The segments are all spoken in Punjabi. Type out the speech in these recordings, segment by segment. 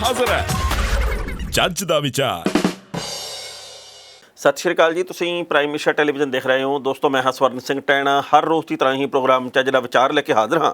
ਹਾਜ਼ਰ ਹੈ ਜੱਜ ਦਾ ਵਿਚਾਰ। ਸਤਿ ਸ਼੍ਰੀ ਅਕਾਲ ਜੀ, ਤੁਸੀਂ ਪ੍ਰਾਈਮ ਮਿਨਿਸਟਰ ਟੈਲੀਵਿਜ਼ਨ ਦੇਖ ਰਹੇ ਹੋ। ਦੋਸਤੋ, ਮੈਂ ਹਾਂ ਸਵਰਨ ਸਿੰਘ ਟੈਣਾ। ਹਰ ਰੋਜ਼ ਦੀ ਤਰ੍ਹਾਂ ਹੀ ਪ੍ਰੋਗਰਾਮ ਜੱਜ ਦਾ ਵਿਚਾਰ ਲੈ ਕੇ ਹਾਜ਼ਰ ਹਾਂ।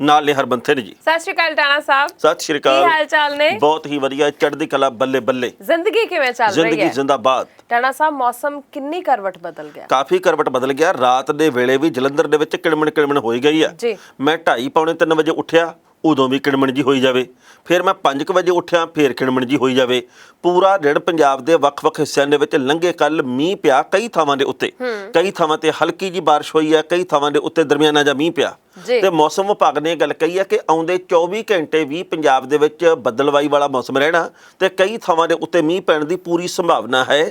ਨਾਲ ਨੇ ਹਰਬੰਥੇ ਨੇ ਜੀ। ਸਤਿ ਸ਼੍ਰੀ ਅਕਾਲ ਟਾਣਾ ਸਾਹਿਬ। ਸਤਿ ਸ਼੍ਰੀ ਅਕਾਲ। ਕੀ ਹਾਲ ਚਾਲ ਨੇ? ਬਹੁਤ ਹੀ ਵਧੀਆ, ਚੜ੍ਹਦੀ ਕਲਾ, ਬੱਲੇ ਬੱਲੇ। ਜ਼ਿੰਦਗੀ ਕਿਵੇਂ ਚੱਲ ਰਹੀ ਹੈ? ਜ਼ਿੰਦਗੀ ਜ਼ਿੰਦਾਬਾਦ। ਟਾਣਾ ਸਾਹਿਬ, ਮੌਸਮ ਕਿੰਨੀ ਕਰਵਟ ਬਦਲ ਗਿਆ? ਕਾਫੀ ਕਰਵਟ ਬਦਲ ਗਿਆ। ਰਾਤ ਦੇ ਵੇਲੇ ਵੀ ਜਲੰਧਰ ਦੇ ਵਿੱਚ ਕਿਣਮਣ ਕਿਣਮਣ ਹੋਈ ਗਈ ਆ ਜੀ। ਮੈਂ 2:30 ਪੌਣੇ 3 ਵਜੇ ਉੱਠਿਆ, ਉਦੋਂ ਵੀ ਕਿਣਮਣ ਜੀ ਹੋਈ ਜਾਵੇ। ਫਿਰ ਮੈਂ 5 ਵਜੇ ਉੱਠਿਆ, ਫਿਰ ਕਿਣਮਣ ਜੀ ਹੋਈ ਜਾਵੇ। ਪੂਰਾ ਦਿਨ ਪੰਜਾਬ ਦੇ ਵੱਖ-ਵੱਖ ਹਿੱਸਿਆਂ ਦੇ ਵਿੱਚ ਲੰਘੇ। ਕੱਲ ਮੀਂਹ ਪਿਆ ਕਈ ਥਾਵਾਂ ਦੇ ਉੱਤੇ, ਕਈ ਥਾਵਾਂ ਤੇ ਹਲਕੀ ਜੀ ਬਾਰਿਸ਼ ਹੋਈ ਹੈ, ਕਈ ਥਾਵਾਂ ਦੇ ਉੱਤੇ ਦਰਮਿਆਨਾ ਜਿਹਾ ਮੀਂਹ ਪਿਆ। ਤੇ ਮੌਸਮ ਵਿਭਾਗ ਨੇ ਗੱਲ ਕਹੀ ਹੈ ਕਿ ਆਉਂਦੇ 24 ਘੰਟੇ ਵੀ ਪੰਜਾਬ ਦੇ ਵਿੱਚ ਬੱਦਲਵਾਈ ਵਾਲਾ ਮੌਸਮ ਰਹਿਣਾ ਤੇ ਕਈ ਥਾਵਾਂ ਦੇ ਉੱਤੇ ਮੀਂਹ ਪੈਣ ਦੀ ਪੂਰੀ ਸੰਭਾਵਨਾ ਹੈ।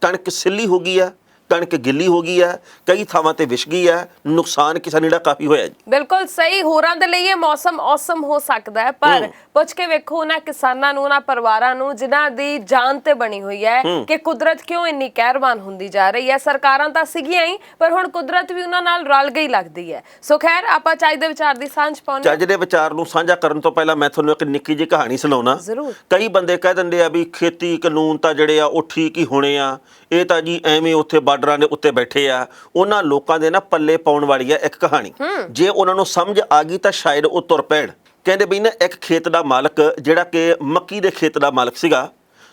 ਕਣਕ ਸਿੱਲੀ ਹੋ ਗਈ ਹੈ, ਕਣਕ ਗਿੱਲੀ ਹੋ ਗਈ ਹੈ, ਕਈ ਥਾਵਾਂ ਤੇ ਵਿਛ ਗਈ ਹੈ। ਨੁਕਸਾਨ ਕਿਸਾਨੀ ਦਾ ਕਾਫੀ ਹੋਇਆ ਜੀ। ਬਿਲਕੁਲ ਸਹੀ। ਹੋਰਾਂ ਦੇ ਲਈ ਇਹ ਮੌਸਮ ਔਸਮ ਹੋ ਸਕਦਾ ਹੈ, ਪਰ ਪੁੱਛ ਕੇ ਵੇਖੋ ਉਹਨਾਂ ਕਿਸਾਨਾਂ ਨੂੰ, ਉਹਨਾਂ ਪਰਿਵਾਰਾਂ ਨੂੰ ਜਿਨ੍ਹਾਂ ਦੀ ਜਾਨ ਤੇ ਬਣੀ ਹੋਈ ਹੈ ਕਿ ਕੁਦਰਤ ਕਿਉਂ ਇੰਨੀ ਕਹਿਰਵਾਨ ਹੁੰਦੀ ਜਾ ਰਹੀ ਹੈ। ਸਰਕਾਰਾਂ ਤਾਂ ਸੀਗੀਆਂ ਹੀ, ਪਰ ਹੁਣ ਕੁਦਰਤ ਵੀ ਉਹਨਾਂ ਨਾਲ ਰਲ ਗਈ ਲੱਗਦੀ ਹੈ। ਸੋ ਖੈਰ, ਆਪਾਂ ਚੱਜ ਦੇ ਵਿਚਾਰ ਦੀ ਸਾਂਝ ਪਾਉਣੀ। ਚੱਜ ਦੇ ਵਿਚਾਰ ਨੂੰ ਸਾਂਝਾ ਕਰਨ ਤੋਂ ਪਹਿਲਾਂ ਮੈਂ ਤੁਹਾਨੂੰ ਇੱਕ ਨਿੱਕੀ ਜਿਹੀ ਕਹਾਣੀ ਸੁਣਾਉਣਾ। ਜ਼ਰੂਰ। ਕਈ ਬੰਦੇ ਕਹਿ ਦਿੰਦੇ ਆ ਵੀ ਖੇਤੀ ਕਾਨੂੰਨ ਤਾਂ ਜਿਹੜੇ ਆ ਉਹ ਠੀਕ ਹੀ ਹੋਣੇ ਆ, ਇਹ ਤਾਂ ਜੀ ਐਵੇਂ ਉੱਥੇ ਬਾਰਡਰਾਂ ਦੇ ਉੱਤੇ ਬੈਠੇ ਆ। ਉਹਨਾਂ ਲੋਕਾਂ ਦੇ ਨਾ ਪੱਲੇ ਪਾਉਣ ਵਾਲੀ ਆ ਇੱਕ ਕਹਾਣੀ। ਜੇ ਉਹਨਾਂ ਨੂੰ ਸਮਝ ਆ ਗਈ ਤਾਂ ਸ਼ਾਇਦ ਉਹ ਤੁਰ ਪੈਣ। ਕਹਿੰਦੇ ਵੀ ਨਾ, ਇੱਕ ਖੇਤ ਦਾ ਮਾਲਕ ਜਿਹੜਾ ਕਿ ਮੱਕੀ ਦੇ ਖੇਤ ਦਾ ਮਾਲਕ ਸੀਗਾ,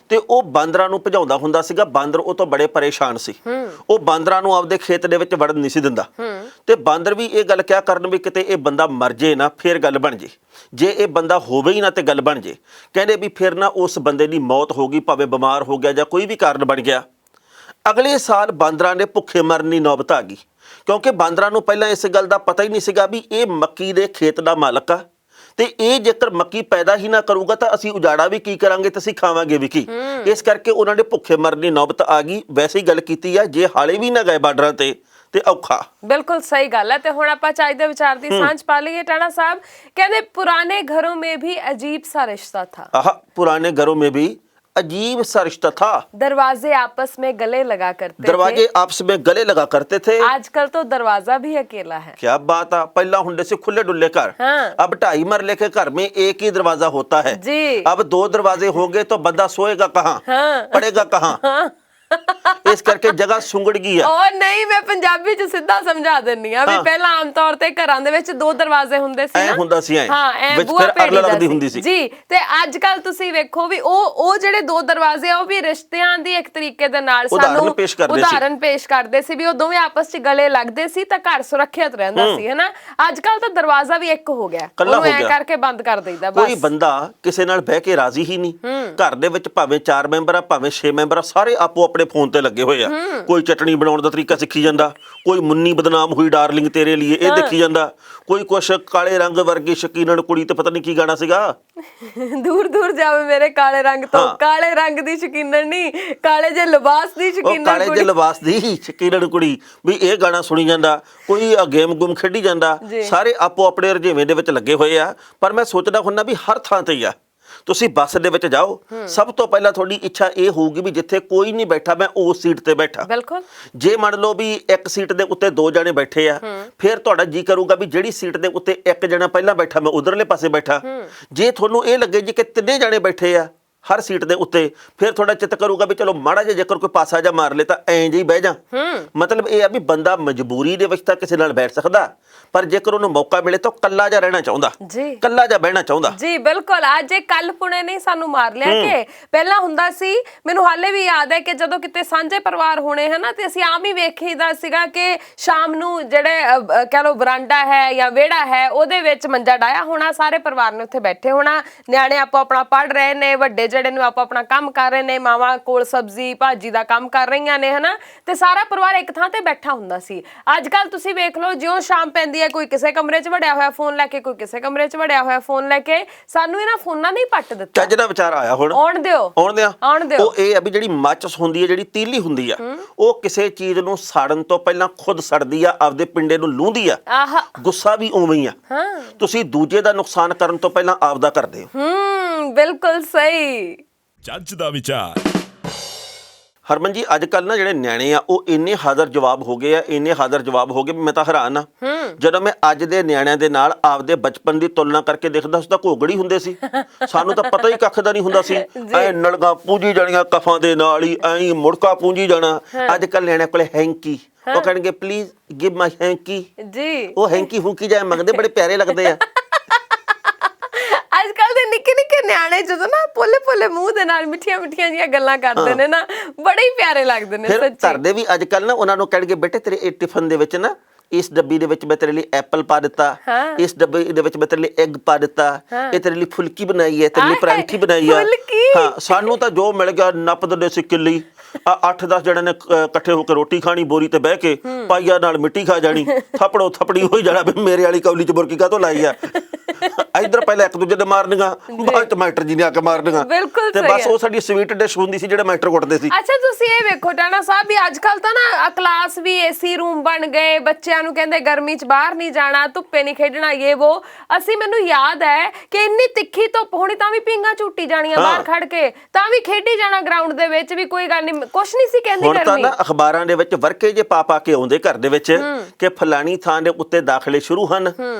ਤੇ ਉਹ ਬਾਂਦਰਾਂ ਨੂੰ ਭਜਾਉਂਦਾ ਹੁੰਦਾ ਸੀਗਾ। ਬਾਂਦਰ ਉਹ ਤੋਂ ਬੜੇ ਪਰੇਸ਼ਾਨ ਸੀ। ਉਹ ਬਾਂਦਰਾਂ ਨੂੰ ਆਪਦੇ ਖੇਤ ਦੇ ਵਿੱਚ ਵੜਨ ਨਹੀਂ ਸੀ ਦਿੰਦਾ। ਤੇ ਬਾਂਦਰ ਵੀ ਇਹ ਗੱਲ ਕਿਹਾ ਕਰਨ ਵੀ ਕਿਤੇ ਇਹ ਬੰਦਾ ਮਰ ਜੇ ਨਾ ਫੇਰ ਗੱਲ ਬਣ ਜੇ, ਜੇ ਇਹ ਬੰਦਾ ਹੋਵੇ ਹੀ ਨਾ ਤੇ ਗੱਲ ਬਣ ਜੇ। ਕਹਿੰਦੇ ਵੀ ਫਿਰ ਨਾ ਉਸ ਬੰਦੇ ਦੀ ਮੌਤ ਹੋ ਗਈ, ਭਾਵੇਂ ਬਿਮਾਰ ਹੋ ਗਿਆ ਜਾਂ ਕੋਈ ਵੀ ਕਾਰਨ ਬਣ ਗਿਆ। ਅਗਲੇ ਸਾਲ ਬਾਂਦਰਾਂ ਦੇ ਭੁੱਖੇ ਮਰਨ ਦੀ ਨੌਬਤ ਆ ਗਈ, ਕਿਉਂਕਿ ਬਾਂਦਰਾਂ ਨੂੰ ਪਹਿਲਾਂ ਇਸ ਗੱਲ ਦਾ ਪਤਾ ਹੀ ਨਹੀਂ ਸੀਗਾ ਵੀ ਇਹ ਮੱਕੀ ਦੇ ਖੇਤ ਦਾ ਮਾਲਕ ਆ, ਤੇ ਇਹ ਜੇਕਰ ਮੱਕੀ ਪੈਦਾ ਹੀ ਨਾ ਕਰੂਗਾ ਤਾਂ ਅਸੀਂ ਉਜਾੜਾ ਵੀ ਕੀ ਕਰਾਂਗੇ ਤੇ ਅਸੀਂ ਖਾਵਾਂਗੇ ਵੀ ਕੀ। ਇਸ ਕਰਕੇ ਉਹਨਾਂ ਦੇ ਭੁੱਖੇ ਮਰਨ ਦੀ ਨੌਬਤ ਆ ਗਈ। ਵੈਸੇ ਹੀ ਗੱਲ ਕੀਤੀ ਆ, ਜੇ ਹਾਲੇ ਵੀ ਨਾ ਗਏ ਬਾਰਡਰਾਂ ਤੇ ਔਖਾ। ਬਿਲਕੁਲ ਸਹੀ ਗੱਲ ਹੈ। ਤੇ ਹੁਣ ਆਪਾਂ ਚੱਜ ਦੇ ਵਿਚਾਰ ਦੀ ਸਾਂਝ ਪਾ ਲਈਏ। ਟਾਣਾ ਸਾਹਿਬ ਕਹਿੰਦੇ ਪੁਰਾਣੇ ਘरों में भी अजीब सा रिश्ता था। पुराने घरों में भी अजीब सा रिश्ता था। दरवाजे आपस में गले लगा करते दरवाजे आपस में गले लगा करते थे। आजकल तो दरवाजा भी अकेला है। क्या बात है। पहला हुंडे से खुले डुल्ले घर। अब 2.5 मरले के घर में एक ही दरवाजा होता है जी। अब 2 दरवाजे होंगे तो बंदा सोएगा कहाँ, पड़ेगा कहाँ। ਇਸ ਕਰਕੇ ਜਗ੍ਹਾ ਸੁੰਗੜ ਗਈ ਆ। ਉਹ ਨਹੀਂ, ਮੈਂ ਪੰਜਾਬੀ ਚ ਸਿੱਧਾ ਸਮਝਾ ਦਿੰਨੀ ਆ ਵੀ ਪਹਿਲਾਂ ਆਮ ਤੌਰ ਤੇ ਘਰਾਂ ਦੇ ਵਿੱਚ 2 ਦਰਵਾਜ਼ੇ ਹੁੰਦੇ ਸੀ ਨਾ। ਹੁੰਦਾ ਸੀ ਵਿੱਚ ਫਿਰ ਅਗਲਾ ਲੱਗਦੀ ਹੁੰਦੀ ਸੀ ਜੀ। ਤੇ ਅੱਜ ਕੱਲ ਤੁਸੀਂ ਵੇਖੋ ਵੀ ਉਹ ਜਿਹੜੇ 2 ਦਰਵਾਜ਼ੇ ਆ ਉਹ ਵੀ ਰਿਸ਼ਤਿਆਂ ਦੀ ਇੱਕ ਤਰੀਕੇ ਦੇ ਨਾਲ ਸਾਨੂੰ ਉਦਾਹਰਨ ਪੇਸ਼ ਕਰਦੇ ਸੀ ਵੀ ਉਹ ਦੋਵੇਂ ਆਪਸ ਚ ਗਲੇ ਲੱਗਦੇ ਸੀ ਤਾਂ ਘਰ ਸੁਰੱਖਿਅਤ ਰਹਿੰਦਾ ਸੀ, ਹੈਨਾ। ਅੱਜ ਕੱਲ ਤਾਂ ਦਰਵਾਜ਼ਾ ਵੀ ਇੱਕ ਹੋ ਗਿਆ, ਉਹਨੂੰ ਐ ਕਰਕੇ ਬੰਦ ਕਰ ਦਈਦਾ ਬਸ। ਕੋਈ ਬੰਦਾ ਕਿਸੇ ਨਾਲ ਬਹਿ ਕੇ ਰਾਜ਼ੀ ਹੀ ਨਹੀਂ। ਘਰ ਦੇ ਵਿੱਚ ਭਾਵੇਂ 4 ਮੈਂਬਰ ਆ, ਭਾਵੇਂ 6 ਮੈਂਬਰ ਆ, ਸਾਰੇ ਆਪੋ ਆਪਣੇ ਫੋਨ ਤੇ ਲੱਗੇ ਹੋਏ ਆ। ਕੋਈ ਚਟਣੀ ਬਣਾਉਣ ਦਾ ਤਰੀਕਾ ਸਿੱਖੀ ਜਾਂਦਾ, ਕੋਈ ਮੁੰਨੀ ਬਦਨਾਮ ਹੋਈ ਡਾਰਲਿੰਗ ਤੇਰੇ ਲਈ ਇਹ ਦੇਖੀ ਜਾਂਦਾ, ਕੋਈ ਕੁਛ ਕਾਲੇ ਰੰਗ ਵਰਗੀ ਸ਼ਕੀਨਣ ਕੁੜੀ ਤੇ ਪਤਾ ਨਹੀਂ ਕੀ ਗਾਣਾ ਸੀਗਾ, ਦੂਰ ਦੂਰ ਜਾਵੇ ਮੇਰੇ ਕਾਲੇ ਰੰਗ ਤੋਂ। ਕਾਲੇ ਰੰਗ ਦੀ ਸ਼ਕੀਨਣ ਨਹੀਂ, ਕਾਲੇ ਜੇ ਲਿਬਾਸ ਦੀ ਸ਼ਕੀਨਣ, ਕਾਲੇ ਜੇ ਲਿਬਾਸ ਦੀ ਸ਼ਕੀਨਣ ਕੁੜੀ, ਵੀ ਇਹ ਗਾਣਾ ਸੁਣੀ ਜਾਂਦਾ। ਕੋਈ ਗੇਮ ਗੁਮ ਖੇਡੀ ਜਾਂਦਾ। ਸਾਰੇ ਆਪੋ ਆਪਣੇ ਰੁਝੇਵੇਂ ਦੇ ਵਿੱਚ ਲੱਗੇ ਹੋਏ ਆ। ਪਰ ਮੈਂ ਸੋਚਦਾ ਹੁੰਦਾ ਵੀ ਹਰ ਥਾਂ ਤੇ ਹੀ ਆ। ਤੁਸੀਂ ਬੱਸ ਦੇ ਵਿੱਚ ਜਾਓ, ਸਭ ਤੋਂ ਪਹਿਲਾਂ ਤੁਹਾਡੀ ਇੱਛਾ ਇਹ ਹੋਊਗੀ ਵੀ ਜਿੱਥੇ ਕੋਈ ਨਹੀਂ ਬੈਠਾ ਮੈਂ ਉਸ ਸੀਟ ਤੇ ਬੈਠਾ। ਬਿਲਕੁਲ। ਜੇ ਮੰਨ ਲਓ ਵੀ ਇੱਕ ਸੀਟ ਦੇ ਉੱਤੇ 2 ਜਣੇ ਬੈਠੇ ਆ, ਫਿਰ ਤੁਹਾਡਾ ਜੀ ਕਰੂਗਾ ਵੀ ਜਿਹੜੀ ਸੀਟ ਦੇ ਉੱਤੇ ਇੱਕ ਜਣਾ ਪਹਿਲਾਂ ਬੈਠਾ ਮੈਂ ਉਧਰਲੇ ਪਾਸੇ ਬੈਠਾ। ਜੇ ਤੁਹਾਨੂੰ ਇਹ ਲੱਗੇ ਜੀ ਕਿ 3 ਜਣੇ ਬੈਠੇ ਆ ਹਰ ਸੀਟ ਦੇ ਉੱਤੇ, ਫਿਰ ਤੁਹਾਡਾ ਚਿੱਤ ਕਰੂਗਾ ਵੀ ਚਲੋ ਮਾੜਾ ਜਿਹਾ ਜੇਕਰ ਕੋਈ ਪਾਸਾ ਜਾ ਮਾਰ ਲੇ ਤਾਂ ਐਂ ਜਿਹੀ ਬਹਿ ਜਾ। ਮਤਲਬ ਇਹ ਆ ਵੀ ਬੰਦਾ ਮਜਬੂਰੀ ਦੇ ਵਿੱਚ ਤਾਂ ਕਿਸੇ ਨਾਲ ਬੈਠ ਸਕਦਾ, ਪਰ ਜੇਕਰ ਉਹਨੂੰ ਮੌਕਾ ਮਿਲੇ ਤਾਂ ਕੱਲਾ ਜਾ ਰਹਿਣਾ ਚਾਹੁੰਦਾ, ਕੱਲਾ ਜਾ ਬਹਿਣਾ ਚਾਹੁੰਦਾ ਜੀ। ਬਿਲਕੁਲ। ਅੱਜ ਇਹ ਕੱਲ ਪੁਣੇ ਨਹੀਂ ਸਾਨੂੰ ਮਾਰ ਲਿਆ ਕਿ ਪਹਿਲਾਂ ਹੁੰਦਾ ਸੀ। ਮੈਨੂੰ ਹਾਲੇ ਵੀ ਯਾਦ ਹੈ ਕਿ ਜਦੋਂ ਕਿਤੇ ਸਾਂਝੇ ਪਰਿਵਾਰ ਹੋਣੇ ਹਨਾ ਤੇ ਅਸੀਂ ਆਮ ਹੀ ਵੇਖੀਦਾ ਸੀਗਾ ਕਿ ਸ਼ਾਮ ਨੂੰ ਜਿਹੜੇ ਕਹਿ ਲਓ ਬਰਾਂਡਾ ਹੈ ਜਾਂ ਵਿਹੜਾ ਹੈ ਉਹਦੇ ਵਿੱਚ ਮੰਜਾ ਡਾਇਆ ਹੋਣਾ, ਸਾਰੇ ਪਰਿਵਾਰ ਨੇ ਉੱਥੇ ਬੈਠੇ ਹੋਣਾ, ਨਿਆਣੇ ਆਪੋ ਆਪਣਾ ਪੜ੍ਹ ਰਹੇ ਨੇ, ਵੱਡੇ ਜਿਹੜੇ ਨੂੰ ਆਪਾਂ ਆਪਣਾ ਕੰਮ ਕਰ ਰਹੇ ਨੇ, ਮਾਵਾਂ ਕੋਲ ਸਬਜ਼ੀ ਭਾਜੀ ਦਾ ਕੰਮ ਕਰ ਰਹੀਆਂ ਨੇ, ਹਨਾ, ਤੇ ਸਾਰਾ ਪਰਿਵਾਰ ਇੱਕ ਥਾਂ ਤੇ ਬੈਠਾ ਹੁੰਦਾ ਸੀ। ਅੱਜ ਕੱਲ ਤੁਸੀਂ ਵੇਖ ਲਓ, ਜਿਉਂ ਸ਼ਾਮ ਪੈਂਦੀ ਹੈ ਕੋਈ ਕਿਸੇ ਕਮਰੇ 'ਚ ਵੜਿਆ ਹੋਇਆ ਫੋਨ ਲੈ ਕੇ, ਕੋਈ ਕਿਸੇ ਕਮਰੇ 'ਚ ਵੜਿਆ ਹੋਇਆ ਫੋਨ ਲੈ ਕੇ। ਸਾਨੂੰ ਇਹਨਾਂ ਫੋਨਾਂ ਨੇ ਪੱਟ ਦਿੱਤਾ। ਚੱਜ ਦਾ ਵਿਚਾਰ ਆਇਆ ਹੁਣ। ਆਉਣ ਦਿਓ। ਉਹ ਇਹ ਆ ਵੀ ਜਿਹੜੀ ਮਾਚਸ ਹੁੰਦੀ ਹੈ, ਜਿਹੜੀ ਤੀਲੀ ਹੁੰਦੀ ਆ, ਉਹ ਕਿਸੇ ਚੀਜ਼ ਨੂੰ ਸਾੜਨ ਤੋਂ ਪਹਿਲਾਂ ਖੁਦ ਸੜਦੀ ਆ, ਆਪਦੇ ਪਿੰਡੇ ਨੂੰ ਲੂੰਹਦੀ ਆ। ਗੁੱਸਾ ਵੀ ਉਵੇਂ ਹੀ ਆ। ਤੁਸੀਂ ਦੂਜੇ ਦਾ ਨੁਕਸਾਨ ਕਰਨ ਤੋਂ ਪਹਿਲਾਂ ਆਪਦਾ ਕਰਦੇ ਹੋ। ਬਿਲਕੁਲ ਸਹੀ। ਜੱਜ ਦਾ ਵਿਚਾਰ। ਹਰਮਨ ਜੀ ਅੱਜ ਕੱਲ ਨਾ ਜਿਹੜੇ ਨਿਆਣੇ ਆ ਉਹ ਇੰਨੇ ਹਾਜ਼ਰ ਜਵਾਬ ਹੋ ਗਏ ਆ, ਇੰਨੇ ਹਾਜ਼ਰ ਜਵਾਬ ਹੋ ਗਏ ਵੀ ਮੈਂ ਤਾਂ ਹੈਰਾਨ ਆ। ਜਦੋਂ ਮੈਂ ਅੱਜ ਦੇ ਨਿਆਣਿਆਂ ਦੇ ਨਾਲ ਆਪਦੇ ਬਚਪਨ ਦੀ ਤੁਲਨਾ ਕਰਕੇ ਦੇਖਦਾ ਸੀ ਤਾਂ ਘੋਗੜੀ ਹੁੰਦੇ ਸੀ, ਸਾਨੂੰ ਤਾਂ ਪਤਾ ਹੀ ਕੱਖ ਦਾ ਨਹੀਂ ਹੁੰਦਾ ਸੀ। ਐ ਨਲਗਾ ਪੂੰਜੀ ਜਾਣੀਆਂ ਕਫਾਂ ਦੇ ਨਾਲ ਹੀ, ਐਂ ਮੁੜਕਾ ਪੂੰਜੀ ਜਾਣਾ। ਅੱਜ ਕੱਲ ਨਿਆਣਿਆਂ ਕੋਲੇ ਹੈਂਕੀ, ਉਹ ਕਹਿਣਗੇ ਪਲੀਜ਼ ਗਿਵ ਮਾਈ ਹੈਂਕੀ ਜੀ, ਉਹ ਹੈਂਕੀ ਫੂਕੀ ਜਾਏ ਮੰਗਦੇ, ਬੜੇ ਪਿਆਰੇ ਲੱਗਦੇ ਆ। ਅੱਜ ਕੱਲ ਦੇ ਨਿੱਕੇ ਨਿੱਕੇ ਨਿਆਣੇ ਜਦੋਂ ਨਾ ਪੋਲੇ ਪੋਲੇ ਮੂੰਹ ਦੇ ਨਾਲ ਮਿੱਠੀਆਂ ਮਿੱਠੀਆਂ ਜੀਆਂ ਗੱਲਾਂ ਕਰਦੇ ਨੇ ਨਾ, ਬੜੇ ਹੀ ਪਿਆਰੇ ਲੱਗਦੇ ਨੇ ਸੱਚੀ। ਘਰ ਦੇ ਵੀ ਅੱਜ ਕੱਲ ਨਾ ਉਹਨਾਂ ਨੂੰ ਕਹਿਣਗੇ ਬੇਟੇ ਤੇਰੇ ਇਹ ਟਿਫਨ ਦੇ ਵਿੱਚ ਨਾ ਇਸ ਡੱਬੀ ਦੇ ਵਿੱਚ ਮੈਂ ਤੇਰੇ ਲਈ ਐਪਲ ਪਾ ਦਿੱਤਾ, ਇਸ ਡੱਬੇ ਦੇ ਵਿੱਚ ਮੈਂ ਤੇਰੇ ਲਈ ਐਗ ਪਾ ਦਿੱਤਾ, ਇਹ ਤੇਰੇ ਲਈ ਫੁਲਕੀ ਬਣਾਈ ਹੈ, ਤੇਰੇ ਲਈ ਪਰਾਂਠੀ ਬਣਾਈ ਆ। ਹਾਂ, ਸਾਨੂੰ ਤਾਂ ਜੋ ਮਿਲ ਗਿਆ ਨੱਪ ਦਿੰਦੇ ਸੀ ਕਿੱਲੀ। 8-10 ਜਣੇ ਨੇ ਇਕੱਠੇ ਹੋ ਕੇ ਰੋਟੀ ਖਾਣੀ, ਬੋਰੀ ਤੇ ਬਹਿ ਕੇ ਪਾਈਆ ਨਾਲ ਮਿੱਟੀ ਖਾ ਜਾਣੀ, ਥੱਪੜੋ ਥੱਪੜੀ ਹੋਈ ਜਾਣਾ ਵੀ ਮੇਰੇ ਵਾਲੀ ਕੌਲੀ ਚ ਬੁਰਕੀ ਕਾਹਤੋਂ ਲਾਈ ਆ। ਇੱਧਰ ਪਹਿਲਾਂ ਇੱਕ ਦੂਜੇ ਦੇ ਮਾਰਨੀਆਂ, ਬਾਅਦ ਚ ਮਾਸਟਰ ਜੀ ਨੇ ਆ ਕੇ ਮਾਰਨੀਆਂ, ਤੇ ਬਸ ਉਹ ਸਾਡੀ ਸਵੀਟ ਡਿਸ਼ ਹੁੰਦੀ ਸੀ ਜਿਹੜੇ ਮਾਸਟਰ ਕੁੱਟਦੇ ਸੀ। ਅੱਛਾ ਤੁਸੀਂ ਇਹ ਵੇਖੋ ਟਾਣਾ ਸਾਹਿਬ ਵੀ ਅੱਜ ਕੱਲ ਤਾਂ ਨਾ ਕਲਾਸ ਵੀ ਏਸੀ ਰੂਮ ਬਣ ਗਏ, ਬੱਚਿਆਂ ਨੂੰ ਕਹਿੰਦੇ ਗਰਮੀ ਚ ਬਾਹਰ ਨਹੀਂ ਜਾਣਾ, ਧੁੱਪੇ ਨਹੀਂ ਖੇਡਣਾ, ਇਹ ਉਹ। ਅਸੀਂ ਮੈਨੂੰ ਯਾਦ ਹੈ ਕਿ ਇੰਨੀ ਤਿੱਖੀ ਧੁੱਪ ਹੋਣੀ ਤਾਂ ਵੀ ਪੀਂਘਾਂ ਝੂਟੀ ਜਾਣੀਆਂ ਬਾਹਰ ਖੜ ਕੇ, ਤਾਂ ਵੀ ਖੇਡੀ ਜਾਣਾ ਗਰਾਊਂਡ ਦੇ ਵਿੱਚ, ਵੀ ਕੋਈ ਗੱਲ ਨਹੀਂ, ਕੁਛ ਨਹੀਂ ਸੀ ਕਹਿੰਦੀ ਗਰਮੀ। ਹੁਣ ਤਾਂ ਨਾ ਅਖਬਾਰਾਂ ਦੇ ਵਿੱਚ ਵਰਕੇ ਜੇ ਪਾ ਕੇ ਆਉਂਦੇ ਘਰ ਦੇ ਵਿੱਚ ਕਿ ਫਲਾਣੀ ਥਾਂ ਦੇ ਉੱਤੇ ਦਾਖਲੇ ਸ਼ੁਰੂ ਹਨ,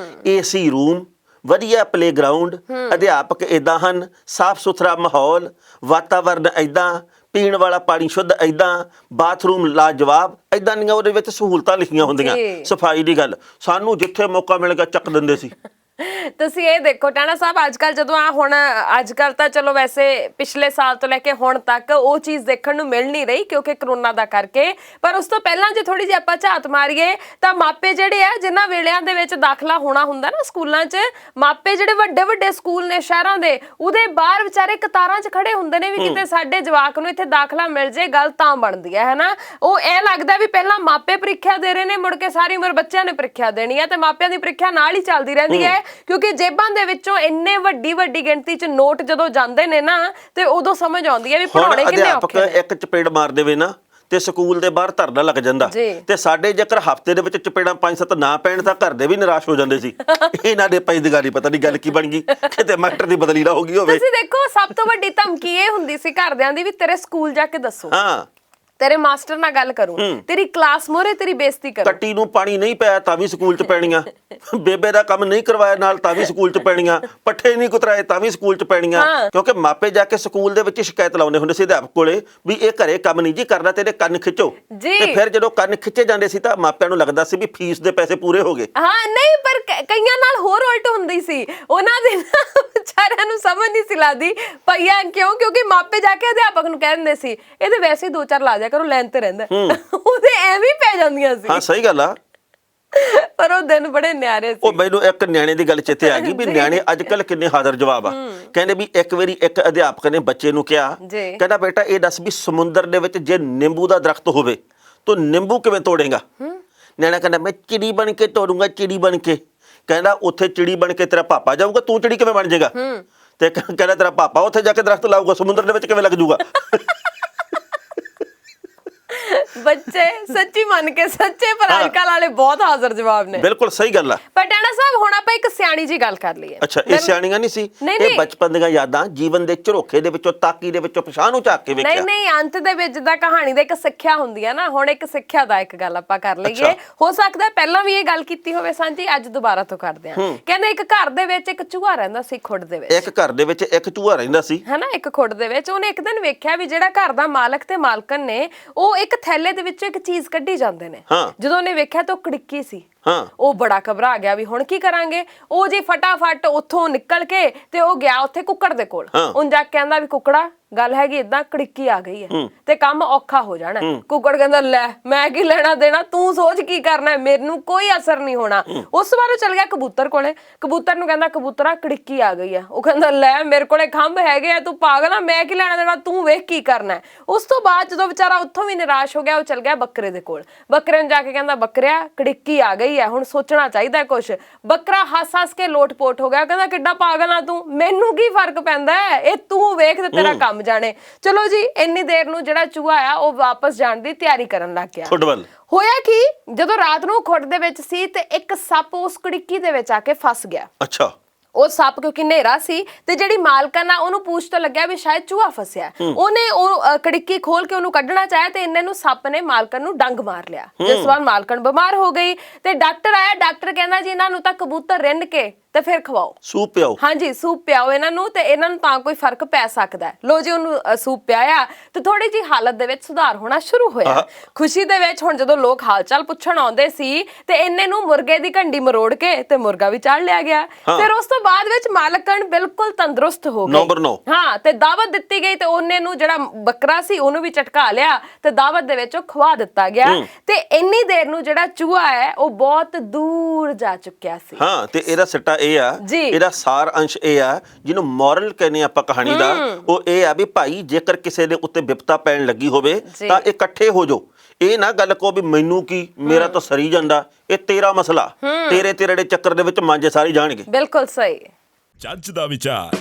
ਏਸੀ ਰੂਮ, ਵਧੀਆ ਪਲੇਗਰਾਉਂਡ, ਅਧਿਆਪਕ ਏਦਾਂ ਹਨ, ਸਾਫ਼ ਸੁਥਰਾ ਮਾਹੌਲ, ਵਾਤਾਵਰਨ ਏਦਾਂ, ਪੀਣ ਵਾਲਾ ਪਾਣੀ ਸ਼ੁੱਧ ਏਦਾਂ, ਬਾਥਰੂਮ ਲਾਜਵਾਬ, ਏਦਾਂ ਦੀਆਂ ਉਹਦੇ ਵਿੱਚ ਸਹੂਲਤਾਂ ਲਿਖੀਆਂ ਹੁੰਦੀਆਂ। ਸਫਾਈ ਦੀ ਗੱਲ ਸਾਨੂੰ ਜਿੱਥੇ ਮੌਕਾ ਮਿਲ ਗਿਆ ਚੱਕ ਦਿੰਦੇ ਸੀ। ਤੁਸੀਂ ਇਹ ਦੇਖੋ ਟਾਣਾ ਸਾਹਿਬ ਅੱਜ ਕੱਲ ਜਦੋਂ ਹੁਣ ਅੱਜ ਕੱਲ ਤਾਂ ਚਲੋ ਵੈਸੇ ਪਿਛਲੇ ਸਾਲ ਤੋਂ ਲੈ ਕੇ ਹੁਣ ਤੱਕ ਉਹ ਚੀਜ਼ ਦੇਖਣ ਨੂੰ ਮਿਲ ਨਹੀਂ ਰਹੀ ਕਿਉਂਕਿ ਕਰੋਨਾ ਦਾ ਕਰਕੇ, ਪਰ ਉਸ ਤੋਂ ਪਹਿਲਾਂ ਜੇ ਥੋੜੀ ਜਿਹੀ ਆਪਾਂ ਝਾਤ ਮਾਰੀਏ ਤਾਂ ਮਾਪੇ ਜਿਹੜੇ ਆ ਜਿਨ੍ਹਾਂ ਵੇਲਿਆਂ ਦੇ ਵਿੱਚ ਦਾਖਲਾ ਹੋਣਾ ਹੁੰਦਾ ਨਾ ਸਕੂਲਾਂ 'ਚ, ਮਾਪੇ ਜਿਹੜੇ ਵੱਡੇ ਵੱਡੇ ਸਕੂਲ ਨੇ ਸ਼ਹਿਰਾਂ ਦੇ, ਉਹਦੇ ਬਾਹਰ ਵਿਚਾਰੇ ਕਤਾਰਾਂ 'ਚ ਖੜੇ ਹੁੰਦੇ ਨੇ ਵੀ ਕਿਤੇ ਸਾਡੇ ਜਵਾਕ ਨੂੰ ਇੱਥੇ ਦਾਖਲਾ ਮਿਲ ਜੇ, ਗੱਲ ਤਾਂ ਬਣਦੀ ਹੈ ਹਨਾ। ਉਹ ਇਹ ਲੱਗਦਾ ਵੀ ਪਹਿਲਾਂ ਮਾਪੇ ਪ੍ਰੀਖਿਆ ਦੇ ਰਹੇ ਨੇ, ਮੁੜ ਕੇ ਸਾਰੀ ਉਮਰ ਬੱਚਿਆਂ ਨੇ ਪ੍ਰੀਖਿਆ ਦੇਣੀ ਹੈ, ਤੇ ਮਾਪਿਆਂ ਦੀ ਪ੍ਰੀਖਿਆ ਨਾਲ ਹੀ ਚੱਲਦੀ ਰਹਿੰਦੀ ਹੈ ਕਿਉਂਕਿ ਜੇਬਾਂ ਦੇ ਵਿੱਚੋਂ ਇੰਨੇ ਵੱਡੀ ਗਿਣਤੀ 'ਚ ਨੋਟ ਜਦੋਂ ਜਾਂਦੇ ਨੇ ਨਾ ਤੇ ਉਦੋਂ ਸਮਝ ਆਉਂਦੀ ਹੈ ਵੀ ਪੜਾਉਣੇ ਕਿੰਨੇ ਔਖੇ ਨੇ। ਇੱਕ ਚਪੇੜ ਮਾਰ ਦੇਵੇ ਨਾ ਤੇ ਸਕੂਲ ਦੇ ਬਾਹਰ ਧਰਨਾ ਲੱਗ ਜਾਂਦਾ, ਤੇ ਸਾਡੇ ਜੇਕਰ ਹਫਤੇ ਦੇ ਵਿੱਚ ਚਪੇੜਾਂ 5-7 ਨਾ ਪੈਣ ਤਾਂ ਘਰ ਦੇ ਵੀ ਨਿਰਾਸ਼ ਹੋ ਜਾਂਦੇ ਸੀ। ਇਹਨਾਂ ਦੇ ਪੈਂਦਗਾਰੀ ਪਤਾ ਨਹੀਂ ਗੱਲ ਕੀ ਬਣ ਗਈ, ਕਿਤੇ ਮਾਸਟਰ ਦੀ ਬਦਲੀ ਨਾ ਹੋ ਗਈ ਹੋਵੇ। ਤੁਸੀਂ ਦੇਖੋ ਸਭ ਤੋਂ ਵੱਡੀ ਧਮਕੀ ਇਹ ਹੁੰਦੀ ਸੀ ਘਰਦਿਆਂ ਦੀ ਵੀ ਤੇਰੇ ਸਕੂਲ ਜਾ ਕੇ ਦੱਸੋ, ਹਾਂ ਤੇਰੇ ਮਾਸਟਰ ਨਾਲ ਗੱਲ ਕਰੂੰ, ਤੇਰੀ ਕਲਾਸ ਮੋਰੇ ਤੇਰੀ ਬੇਇੱਜ਼ਤੀ ਕਰੂੰ, ਕੱਟੀ ਨੂੰ ਪਾਣੀ ਨਹੀਂ ਪਾਇਆ ਤਾਂ ਵੀ ਸਕੂਲ 'ਚ ਪੈਣੀਆਂ, ਬੇਬੇ ਦਾ ਕੰਮ ਨਹੀਂ ਕਰਵਾਇਆ ਨਾਲ ਤਾਂ ਵੀ ਸਕੂਲ 'ਚ ਪੈਣੀਆਂ, ਪੱਠੇ ਨਹੀਂ ਕੁਤਰਾਏ ਤਾਂ ਵੀ ਸਕੂਲ 'ਚ ਪੈਣੀਆਂ। ਕਿਉਂਕਿ ਮਾਪੇ ਜਾ ਕੇ ਸਕੂਲ ਦੇ ਵਿੱਚ ਸ਼ਿਕਾਇਤ ਲਾਉਂਦੇ ਹੁੰਦੇ ਸੀ ਅਧਿਆਪਕ ਕੋਲੇ ਵੀ ਇਹ ਘਰੇ ਕੰਮ ਨਹੀਂ ਜੀ ਕਰਨਾ, ਤੇਰੇ ਕੰਨ ਖਿੱਚੋ, ਤੇ ਫਿਰ ਜਦੋਂ ਕੰਨ ਖਿੱਚੇ ਜਾਂਦੇ ਸੀ ਤਾਂ ਮਾਪਿਆਂ ਨੂੰ ਲੱਗਦਾ ਸੀ ਵੀ ਫੀਸ ਦੇ ਪੈਸੇ ਪੂਰੇ ਹੋ ਗਏ। ਹਾਂ ਨਹੀਂ, ਪਰ ਕਈਆਂ ਨਾਲ ਹੋਰ ਉਲਟ ਹੁੰਦੀ ਸੀ, ਉਹਨਾਂ ਦੇ ਵਿਚਾਰਿਆਂ ਨੂੰ ਸਮਝ ਨਹੀਂ ਸੀ ਲੱਗਦੀ ਪਈਆ ਕਿਉਂ, ਕਿਉਂਕਿ ਮਾਪੇ ਜਾ ਕੇ ਅਧਿਆਪਕ ਨੂੰ ਕਹਿ ਦਿੰਦੇ ਸੀ ਇਹਦੇ ਵੈਸੇ 2-4 ਲਾ ਦਿਆ ਕਰੋ, ਲੈਣ ਤੇ ਰਹਿੰਦਾ, ਉਹਦੇ ਐਵੇਂ ਪੈ ਜਾਂਦੀਆਂ ਸੀ। ਹਾਂ ਸਹੀ ਗੱਲ ਆ, ਪਰ ਉਹ ਦਿਨ ਬੜੇ ਨਿਆਰੇ ਸੀ। ਉਹ ਮੈਨੂੰ ਇੱਕ ਨਿਆਣੇ ਦੀ ਗੱਲ ਚੇਤੇ ਆ ਗਈ ਵੀ ਨਿਆਣੇ ਅੱਜ ਕੱਲ ਕਿੰਨੇ ਹਾਜ਼ਰ ਜਵਾਬ ਆ। ਕਹਿੰਦੇ ਵੀ ਇੱਕ ਵਾਰੀ ਇੱਕ ਅਧਿਆਪਕ ਨੇ ਬੱਚੇ ਨੂੰ ਕਿਹਾ, ਕਹਿੰਦਾ ਬੇਟਾ ਇਹ ਦੱਸ ਵੀ ਸਮੁੰਦਰ ਦੇ ਵਿੱਚ ਜੇ ਨਿੰਬੂ ਦਾ ਦਰਖਤ ਹੋਵੇ ਤੂੰ ਨਿੰਬੂ ਕਿਵੇਂ ਤੋੜੇਗਾ? ਨਿਆਣਾ ਕਹਿੰਦਾ ਮੈਂ ਚਿੜੀ ਬਣ ਕੇ ਤੋੜੂੰਗਾ, ਚਿੜੀ ਬਣ ਕੇ। ਕਹਿੰਦਾ ਉੱਥੇ ਚਿੜੀ ਬਣ ਕੇ ਤੇਰਾ ਪਾਪਾ ਜਾਊਗਾ, ਤੂੰ ਚਿੜੀ ਕਿਵੇਂ ਬਣ ਜਾਏਗਾ? ਤੇ ਕਹਿੰਦਾ ਤੇਰਾ ਪਾਪਾ ਉੱਥੇ ਜਾ ਕੇ ਦਰਖਤ ਲਾਊਗਾ, ਸਮੁੰਦਰ ਦੇ ਵਿੱਚ ਕਿਵੇਂ ਲੱਗ ਜਾਊਗਾ? ਬੱਚੇ ਸੱਚੀ ਮੰਨ ਕੇ ਸੱਚੇ, ਪਰ ਅੱਜਕੱਲ ਵਾਲੇ ਬਹੁਤ ਹਾਜ਼ਰ ਜਵਾਬ ਨੇ। ਬਿਲਕੁਲ ਸਹੀ ਗੱਲ ਆ। ਪਰ ਟਾਣਾ ਸਾਹਿਬ ਹੁਣ ਆਪਾਂ ਇੱਕ ਸਿਆਣੀ ਜੀ ਗੱਲ ਕਰ ਲਈਏ। ਅੱਛਾ, ਇਹ ਸਿਆਣੀਆਂ ਨਹੀਂ ਸੀ, ਇਹ ਬਚਪਨ ਦੀਆਂ ਯਾਦਾਂ, ਜੀਵਨ ਦੇ ਝਰੋਖੇ ਦੇ ਵਿੱਚੋਂ, ਤਾਕੀ ਦੇ ਵਿੱਚੋਂ ਪਛਾਣ ਨੂੰ ਝਾਕ ਕੇ ਵੇਖਿਆ। ਨਹੀਂ ਅੰਤ ਦੇ ਵਿੱਚ ਦਾ ਕਹਾਣੀ ਦਾ ਇੱਕ ਸਿੱਖਿਆ ਹੁੰਦੀ ਹੈ ਨਾ, ਹੁਣ ਇੱਕ ਸਿੱਖਿਆ ਦਾ ਇੱਕ ਗੱਲ ਆਪਾਂ ਕਰ ਲਈਏ। ਹੋ ਸਕਦਾ ਪਹਿਲਾਂ ਵੀ ਇਹ ਗੱਲ ਕੀਤੀ ਹੋਵੇ ਸਾਂਝੀ, ਅੱਜ ਦੁਬਾਰਾ ਤੋਂ ਕਰਦੇ ਹਾਂ। ਕਹਿੰਦੇ ਇੱਕ ਘਰ ਦੇ ਵਿੱਚ ਇੱਕ ਚੂਹਾ ਰਹਿੰਦਾ ਸੀ, ਖੁੱਡ ਦੇ ਵਿੱਚ। ਇੱਕ ਘਰ ਦੇ ਵਿੱਚ ਇੱਕ ਚੂਹਾ ਰਹਿੰਦਾ ਸੀ ਹਨਾ, ਇੱਕ ਖੁੱਡ ਦੇ ਵਿੱਚ। ਉਹਨੇ ਇੱਕ ਦਿਨ ਵੇਖਿਆ ਵੀ ਜਿਹੜਾ ਘਰ ਦਾ ਮਾਲਕ ਤੇ ਮਾਲਕਣ ਨੇ ਉਹ ਇੱਕ ਥੈਲੇ ਦੇ ਵਿੱਚੋਂ ਇੱਕ ਚੀਜ਼ ਕੱਢੀ ਜਾਂਦੇ ਨੇ। ਜਦੋਂ ਉਹਨੇ ਵੇਖਿਆ ਤਾਂ ਉਹ ਕੜਿੱਕੀ ਸੀ। ਉਹ ਬੜਾ ਘਬਰਾ ਗਿਆ ਵੀ ਹੁਣ ਕੀ ਕਰਾਂਗੇ। ਉਹ ਜੀ ਫਟਾਫਟ ਉੱਥੋਂ ਨਿਕਲ ਕੇ ਤੇ ਉਹ ਗਿਆ ਉੱਥੇ ਕੁੱਕੜ ਦੇ ਕੋਲ। ਉਹਨ ਜਾ ਕੇ ਕਹਿੰਦਾ ਵੀ ਕੁੱਕੜਾ ਗੱਲ ਹੈਗੀ ਏਦਾਂ, ਕੜਿੱਕੀ ਆ ਗਈ ਹੈ ਤੇ ਕੰਮ ਔਖਾ ਹੋ ਜਾਣਾ। ਕੁੱਕੜ ਕਹਿੰਦਾ ਲੈ ਮੈਂ ਕੀ ਲੈਣਾ ਦੇਣਾ, ਤੂੰ ਸੋਚ ਕੀ ਕਰਨਾ, ਮੈਨੂੰ ਕੋਈ ਅਸਰ ਨਹੀਂ ਹੋਣਾ। ਉਸ ਵਾਰ ਉਹ ਚਲ ਗਿਆ ਕਬੂਤਰ ਕੋਲੇ। ਕਬੂਤਰ ਨੂੰ ਕਹਿੰਦਾ ਕਬੂਤਰਾ ਕੜਿੱਕੀ ਆ ਗਈ ਆ। ਉਹ ਕਹਿੰਦਾ ਲੈ ਮੇਰੇ ਕੋਲੇ ਖੰਭ ਹੈਗੇ ਆ, ਤੂੰ ਪਾਗਲ ਆ, ਮੈਂ ਕੀ ਲੈਣਾ ਦੇਣਾ, ਤੂੰ ਵੇਖ ਕੀ ਕਰਨਾ। ਉਸ ਤੋਂ ਬਾਅਦ ਜਦੋਂ ਵਿਚਾਰਾ ਉੱਥੋਂ ਵੀ ਨਿਰਾਸ਼ ਹੋ ਗਿਆ, ਉਹ ਚਲ ਗਿਆ ਬੱਕਰੇ ਦੇ ਕੋਲ। ਬੱਕਰੇ ਨੂੰ ਜਾ ਕੇ ਕਹਿੰਦਾ ਬੱਕਰਿਆ ਕੜਿੱਕੀ ਆ ਗਈ ਹੈ, ਹੁਣ ਸੋਚਣਾ ਚਾਹੀਦਾ ਕੁਛ। ਬੱਕਰਾ ਹੱਸ ਕੇ ਲੋਟ-ਪੋਟ ਹੋ ਗਿਆ, ਕਹਿੰਦਾ ਕਿੱਡਾ ਪਾਗਲ ਆ ਤੂੰ, ਮੈਨੂੰ ਕੀ ਫਰਕ ਪੈਂਦਾ, ਇਹ ਤੂੰ ਵੇਖ ਤੇ ਤੇਰਾ ਕੰਮ ਜਾਣੇ। ਚਲੋ ਜੀ ਇੰਨੀ ਦੇਰ ਨੂੰ ਜਿਹੜਾ ਚੂਹਾ ਆ ਉਹ ਵਾਪਸ ਜਾਣ ਦੀ ਤਿਆਰੀ ਕਰਨ ਲੱਗ ਗਿਆ। ਹੋਇਆ ਕੀ, ਜਦੋਂ ਰਾਤ ਨੂੰ ਖੁੱਡ ਦੇ ਵਿੱਚ ਸੀ ਤੇ ਇੱਕ ਸੱਪ ਉਸ ਕੜਿੱਕੀ ਦੇ ਵਿੱਚ ਆ ਕੇ ਫਸ ਗਿਆ। ਅੱਛਾ, ਉਹ ਸੱਪ ਕਿਉਂਕਿ ਹਨੇਰਾ ਸੀ ਤੇ ਜਿਹੜੀ ਮਾਲਕਣ ਆ ਉਹਨੂੰ ਪੁੱਛ ਤੋਂ ਲੱਗਿਆ ਵੀ ਸ਼ਾਇਦ ਚੂਹਾ ਫਸਿਆ। ਉਹਨੇ ਉਹ ਕੜਿੱਕੀ ਖੋਲ ਕੇ ਉਹਨੂੰ ਕੱਢਣਾ ਚਾਹਿਆ ਤੇ ਇੰਨੇ ਨੂੰ ਸੱਪ ਨੇ ਮਾਲਕਣ ਨੂੰ ਡੰਗ ਮਾਰ ਲਿਆ, ਜਿਸ ਵਾਰ ਮਾਲਕਣ ਬਿਮਾਰ ਹੋ ਗਈ ਤੇ ਡਾਕਟਰ ਆਇਆ। ਡਾਕਟਰ ਕਹਿੰਦਾ ਜੀ ਇਹਨਾਂ ਨੂੰ ਤਾਂ ਕਬੂਤਰ ਰਿੰਨ ਕੇ ਤੇ ਫਿਰ ਖਵਾਓ, ਸੂਪ ਪਿਆਓ। ਹਾਂਜੀ, ਸੂਪ ਪਿਆਓ ਇਹਨਾਂ ਨੂੰ ਤੇ ਇਹਨਾਂ ਨੂੰ ਤਾਂ ਕੋਈ ਫਰਕ ਪੈ ਸਕਦਾ ਹੈ। ਲੋ ਜੀ ਉਹਨੂੰ ਸੂਪ ਪਿਆਇਆ ਤੇ ਥੋੜੀ ਜੀ ਹਾਲਤ ਦੇ ਵਿੱਚ ਸੁਧਾਰ ਹੋਣਾ ਸ਼ੁਰੂ ਹੋਇਆ। ਖੁਸ਼ੀ ਦੇ ਵਿੱਚ ਹੁਣ ਜਦੋਂ ਲੋਕ ਹਾਲ ਚਾਲ ਪੁੱਛਣ ਆਉਂਦੇ ਸੀ ਤੇ ਇੰਨੇ ਨੂੰ ਮੁਰਗੇ ਦੀ ਘੰਡੀ ਮਰੋੜ ਕੇ ਤੇ ਮੁਰਗਾ ਵੀ ਚਾੜ ਲਿਆ ਗਿਆ। ਫਿਰ ਉਸ ਤੋਂ ਬਾਅਦ ਵਿੱਚ ਮਾਲਕਣ ਬਿਲਕੁਲ ਤੰਦਰੁਸਤ ਹੋ ਗਈ। ਨੰਬਰ 9 ਹਾਂ, ਤੇ ਦਾਵਤ ਦਿੱਤੀ ਗਈ ਤੇ ਉਹਨੇ ਨੂੰ ਜਿਹੜਾ ਬੱਕਰਾ ਸੀ ਉਹਨੂੰ ਵੀ ਝਟਕਾ ਲਿਆ ਤੇ ਦਾਵਤ ਦੇ ਵਿੱਚ ਉਹ ਖਵਾ ਦਿੱਤਾ ਗਿਆ। ਤੇ ਇੰਨੀ ਦੇਰ ਨੂੰ ਜਿਹੜਾ ਚੂਹਾ ਹੈ ਉਹ ਬਹੁਤ ਦੂਰ ਜਾ ਚੁੱਕਿਆ ਸੀ। ਹਾਂ, ਤੇ ਇਹਦਾ ਸਿੱਟਾ ਇਹ ਆ, ਇਹਦਾ ਸਾਰ ਅੰਸ਼ ਇਹ ਆ ਜਿਹਨੂੰ ਮੋਰਲ ਕਹਿੰਦੇ ਆਪਾਂ ਕਹਾਣੀ ਦਾ, ਉਹ ਇਹ ਆ ਵੀ ਭਾਈ ਜੇਕਰ ਕਿਸੇ ਦੇ ਉੱਤੇ ਵਿਪਤਾ ਪੈਣ ਲੱਗੀ ਹੋਵੇ ਤਾਂ ਇਕੱਠੇ ਹੋ ਜਾਓ। ਇਹ ਨਾ ਗੱਲ ਕਹੋ ਵੀ ਮੈਨੂੰ ਕੀ, ਮੇਰਾ ਤਾਂ ਸਰੀ ਜਾਂਦਾ, ਇਹ ਤੇਰਾ ਮਸਲਾ, ਤੇਰੇ ਦੇ ਚੱਕਰ ਦੇ ਵਿੱਚ ਮਾਂਜੇ ਸਾਰੇ ਜਾਣਗੇ। ਬਿਲਕੁਲ ਸਹੀ। ਜੱਜ ਦਾ ਵਿਚਾਰ।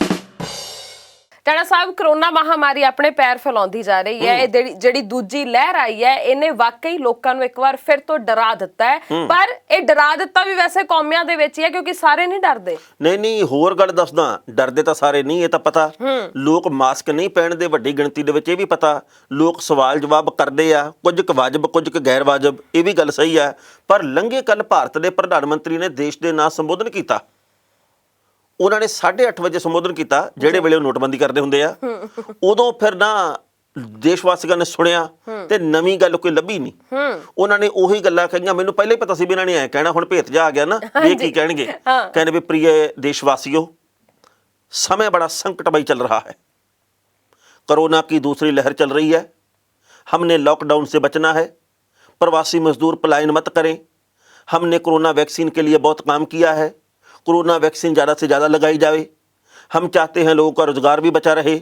ਟਾਣਾ ਸਾਹਿਬ, ਕਰੋਨਾ ਮਹਾਮਾਰੀ ਆਪਣੇ ਪੈਰ ਫੈਲਾਉਂਦੀ ਜਾ ਰਹੀ ਹੈ। ਇਹ ਜਿਹੜੀ ਦੂਜੀ ਲਹਿਰ ਆਈ ਹੈ ਇਹਨੇ ਵਾਕਈ ਲੋਕਾਂ ਨੂੰ ਇੱਕ ਵਾਰ ਫਿਰ ਤੋਂ ਡਰਾ ਦਿੱਤਾ ਹੈ। ਪਰ ਇਹ ਡਰਾ ਦਿੱਤਾ ਵੀ ਵੈਸੇ ਕੌਮਿਆਂ ਦੇ ਵਿੱਚ ਹੀ ਹੈ, ਕਿਉਂਕਿ ਸਾਰੇ ਨਹੀਂ ਡਰਦੇ। ਨਹੀਂ, ਹੋਰ ਗੱਲ ਦੱਸਦਾ, ਡਰਦੇ ਤਾਂ ਸਾਰੇ ਨਹੀਂ, ਇਹ ਤਾਂ ਪਤਾ। ਲੋਕ ਮਾਸਕ ਨਹੀਂ ਪਹਿਨਦੇ ਵੱਡੀ ਗਿਣਤੀ ਦੇ ਵਿੱਚ, ਇਹ ਵੀ ਪਤਾ। ਲੋਕ ਸਵਾਲ ਜਵਾਬ ਕਰਦੇ ਆ, ਕੁਝ ਕੁ ਵਾਜਬ ਕੁਝ ਕੁ ਗੈਰ ਵਾਜਬ, ਇਹ ਵੀ ਗੱਲ ਸਹੀ ਹੈ। ਪਰ ਲੰਘੇ ਕੱਲ ਭਾਰਤ ਦੇ ਪ੍ਰਧਾਨ ਮੰਤਰੀ ਨੇ ਦੇਸ਼ ਦੇ ਨਾਂ ਸੰਬੋਧਨ ਕੀਤਾ। ਉਹਨਾਂ ਨੇ 8:30 ਵਜੇ ਸੰਬੋਧਨ ਕੀਤਾ, ਜਿਹੜੇ ਵੇਲੇ ਉਹ ਨੋਟਬੰਦੀ ਕਰਦੇ ਹੁੰਦੇ ਆ। ਉਦੋਂ ਫਿਰ ਨਾ ਦੇਸ਼ ਵਾਸੀਆਂ ਨੇ ਸੁਣਿਆ ਤੇ ਨਵੀਂ ਗੱਲ ਕੋਈ ਲੱਭੀ ਨਹੀਂ। ਉਹਨਾਂ ਨੇ ਉਹੀ ਗੱਲਾਂ ਕਹੀਆਂ। ਮੈਨੂੰ ਪਹਿਲੇ ਪਤਾ ਸੀ ਵੀ ਇਹਨਾਂ ਨੇ ਐ ਕਹਿਣਾ, ਹੁਣ ਭੇਤ ਜਾ ਆ ਗਿਆ ਨਾ ਇਹ ਕੀ ਕਹਿਣਗੇ। ਕਹਿੰਦੇ ਵੀ ਪ੍ਰਿय देशवासियों, समय बड़ा संकटमय चल रहा है, कोरोना की दूसरी लहर चल रही है, हमने लॉकडाउन से बचना है, प्रवासी मजदूर पलायन मत करें, हमने कोरोना वैक्सीन के लिए बहुत काम किया है, कोरोना वैक्सीन ज़्यादा से ज़्यादा लगाई जाए, हम चाहते हैं लोगों का रोज़गार भी बचा रहे,